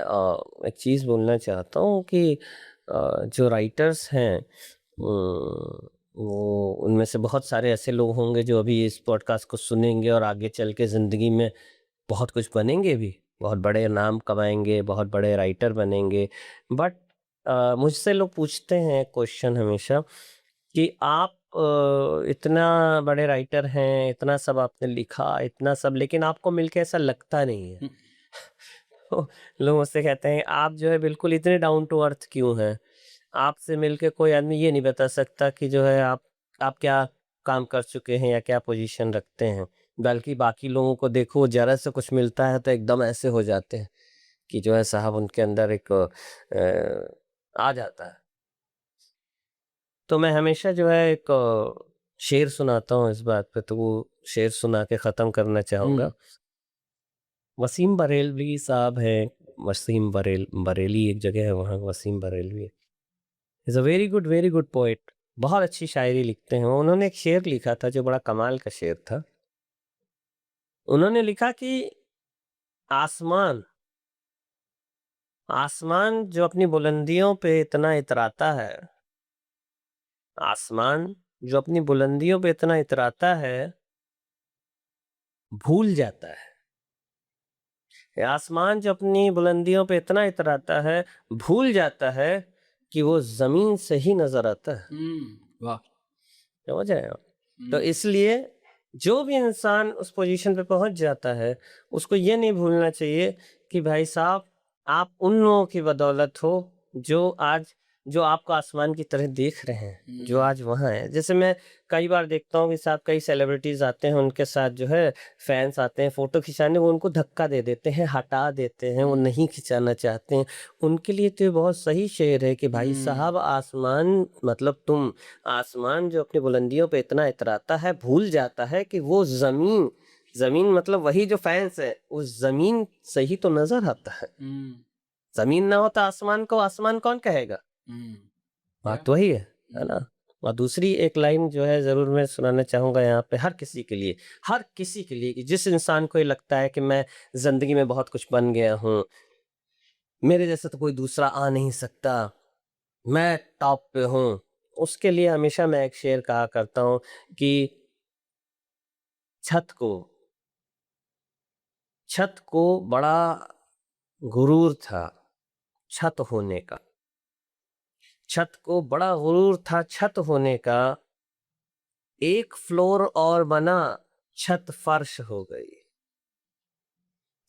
एक चीज़ बोलना चाहता हूँ कि जो writers हैं वो उनमें से बहुत सारे ऐसे लोग होंगे जो अभी इस पॉडकास्ट को सुनेंगे और आगे चल के ज़िंदगी में बहुत कुछ बनेंगे भी, बहुत बड़े नाम कमाएंगे, बहुत बड़े राइटर बनेंगे। बट मुझसे लोग पूछते हैं क्वेश्चन हमेशा कि आप इतना बड़े राइटर हैं, इतना सब आपने लिखा, इतना सब, लेकिन आपको मिलके ऐसा लगता नहीं है। तो लोग मुझसे कहते हैं आप जो है बिल्कुल इतने डाउन टू अर्थ क्यों हैं? आपसे मिलके कोई आदमी ये नहीं बता सकता कि जो है आप क्या काम कर चुके हैं या क्या पोजीशन रखते हैं, बल्कि बाकी लोगों को देखो जरा से कुछ मिलता है तो एकदम ऐसे हो जाते हैं कि जो है साहब उनके अंदर एक आ जाता है। तो मैं हमेशा जो है एक शेर सुनाता हूँ इस बात पे, तो वो शेर सुना के ख़त्म करना चाहूँगा। वसीम बरेलवी साहब हैं, बरेली एक जगह है, वहाँ Waseem Barelvi is a very good poet, बहुत अच्छी शायरी लिखते हैं। उन्होंने एक शेर लिखा था जो बड़ा कमाल का शेर था। उन्होंने लिखा कि आसमान जो अपनी बुलंदियों पे इतना इतराता है, आसमान जो अपनी बुलंदियों पे इतना इतराता है, भूल जाता है। ये आसमान जो अपनी बुलंदियों पे इतना इतराता है, भूल जाता है कि वो ज़मीन से ही नज़र आता है। वाह। समझ रहे हो? तो इसलिए जो भी इंसान उस पोजीशन पे पहुंच जाता है, उसको ये नहीं भूलना चाहिए कि भाई साहब, आप उन लोगों की बदौलत हो जो आपको आसमान की तरह देख रहे हैं, जो आज वहाँ हैं। जैसे मैं कई बार देखता हूँ कि साहब कई सेलिब्रिटीज आते हैं, उनके साथ जो है फैंस आते हैं फोटो खिंचाने, वो उनको धक्का दे देते हैं, हटा देते हैं, वो नहीं खिंचाना चाहते हैं। उनके लिए तो ये बहुत सही शेर है कि भाई साहब, आसमान मतलब तुम, आसमान जो अपनी बुलंदियों पे इतना इतराता है, भूल जाता है कि वो जमीन मतलब वही जो फैंस है, उस जमीन से ही तो नजर आता है। जमीन ना हो तो आसमान को आसमान कौन कहेगा? बात वही है ना? और दूसरी एक लाइन जो है जरूर मैं सुनाना चाहूंगा यहाँ पे, हर किसी के लिए कि जिस इंसान को ये लगता है कि मैं जिंदगी में बहुत कुछ बन गया हूँ, मेरे जैसा तो कोई दूसरा आ नहीं सकता, मैं टॉप पे हूँ, उसके लिए हमेशा मैं एक शेर कहा करता हूँ कि छत को बड़ा गुरूर था छत होने का। छत को बड़ा गुरूर था छत होने का, एक फ्लोर और बना, छत फर्श हो गई।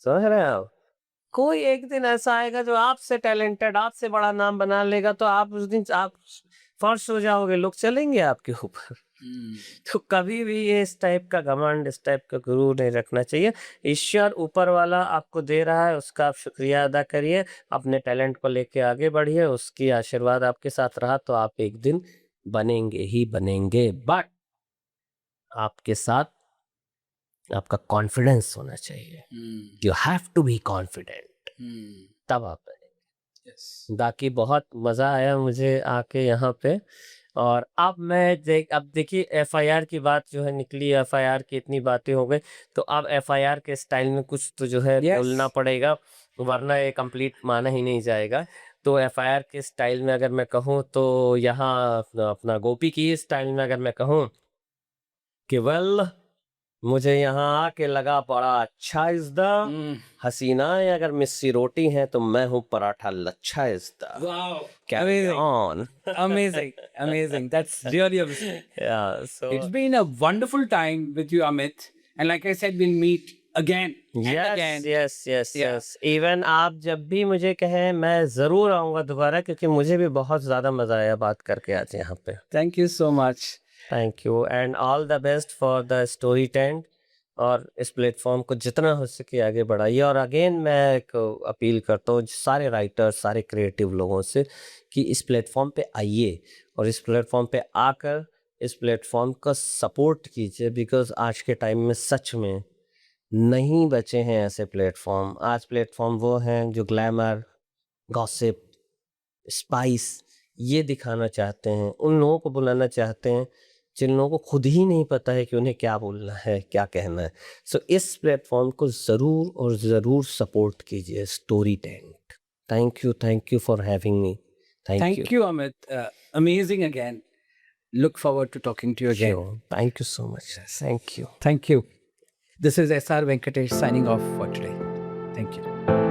समझ रहे हैं आप? कोई एक दिन ऐसा आएगा जो आपसे टैलेंटेड, आपसे बड़ा नाम बना लेगा, तो आप उस दिन आप फर्श हो जाओगे, लोग चलेंगे आपके ऊपर। तो कभी भी ये इस टाइप का घमंड, इस टाइप का गुरूर नहीं रखना चाहिए। ईश्वर ऊपर वाला आपको दे रहा है, उसका आप शुक्रिया अदा करिए, अपने टैलेंट को लेके आगे बढ़िए, उसकी आशीर्वाद आपके साथ रहा तो आप एक दिन बनेंगे ही बनेंगे। बट आपके साथ आपका कॉन्फिडेंस होना चाहिए। You have to be confident, तब आप बनेंगे। बाकी बहुत मज़ा आया मुझे आके यहाँ पे। और अब अब देखिए एफआईआर की बात जो है निकली, एफआईआर की इतनी बातें हो गई, तो अब एफआईआर के स्टाइल में कुछ तो जो है बोलना पड़ेगा, वरना ये कंप्लीट माना ही नहीं जाएगा। तो एफआईआर के स्टाइल में अगर मैं कहूँ तो यहाँ अपना गोपी की स्टाइल में अगर मैं कहूँ कि वेल, मुझे यहाँ आके लगा बड़ा अच्छा इज़्दा, हसीनाएं अगर मिस्सी रोटी हैं तो मैं हूँ पराठा लच्छा इज़्दा। Wow. Carry Amazing. on. Amazing. That's really amazing. Yeah, so It's been a wonderful time with you, Amit. And like I said, we'll meet again and again. yes. Even आप जब भी मुझे कहें, मैं ज़रूर आऊँगा दोबारा, क्योंकि मुझे भी बहुत ज़्यादा मज़ा आया बात करके आज यहाँ पे। Thank you so much. Thank you and all the best for the story tent. और इस प्लेटफॉर्म को जितना हो सके आगे बढ़ाइए। और अगेन मैं एक अपील करता हूँ सारे राइटर्स, सारे क्रिएटिव लोगों से कि इस प्लेटफॉर्म पे आइए और इस प्लेटफॉर्म पे आकर इस प्लेटफॉर्म का सपोर्ट कीजिए, बिकॉज आज के टाइम में सच में नहीं बचे हैं ऐसे प्लेटफॉर्म। आज प्लेटफॉर्म वो हैं जो ग्लैमर, गॉसिप, स्पाइस ये दिखाना चाहते हैं, उन लोगों को बुलाना चाहते हैं जिन लोगों को खुद ही नहीं पता है कि उन्हें क्या बोलना है, क्या कहना है। सो इस प्लेटफॉर्म को ज़रूर और ज़रूर सपोर्ट कीजिए, story tent. Thank you for having me. Thank you, Amit. Amazing again. Look forward to talking to you again. Thank you so much. Thank you. Thank you. This is SR Venkatesh signing off for today. Thank you.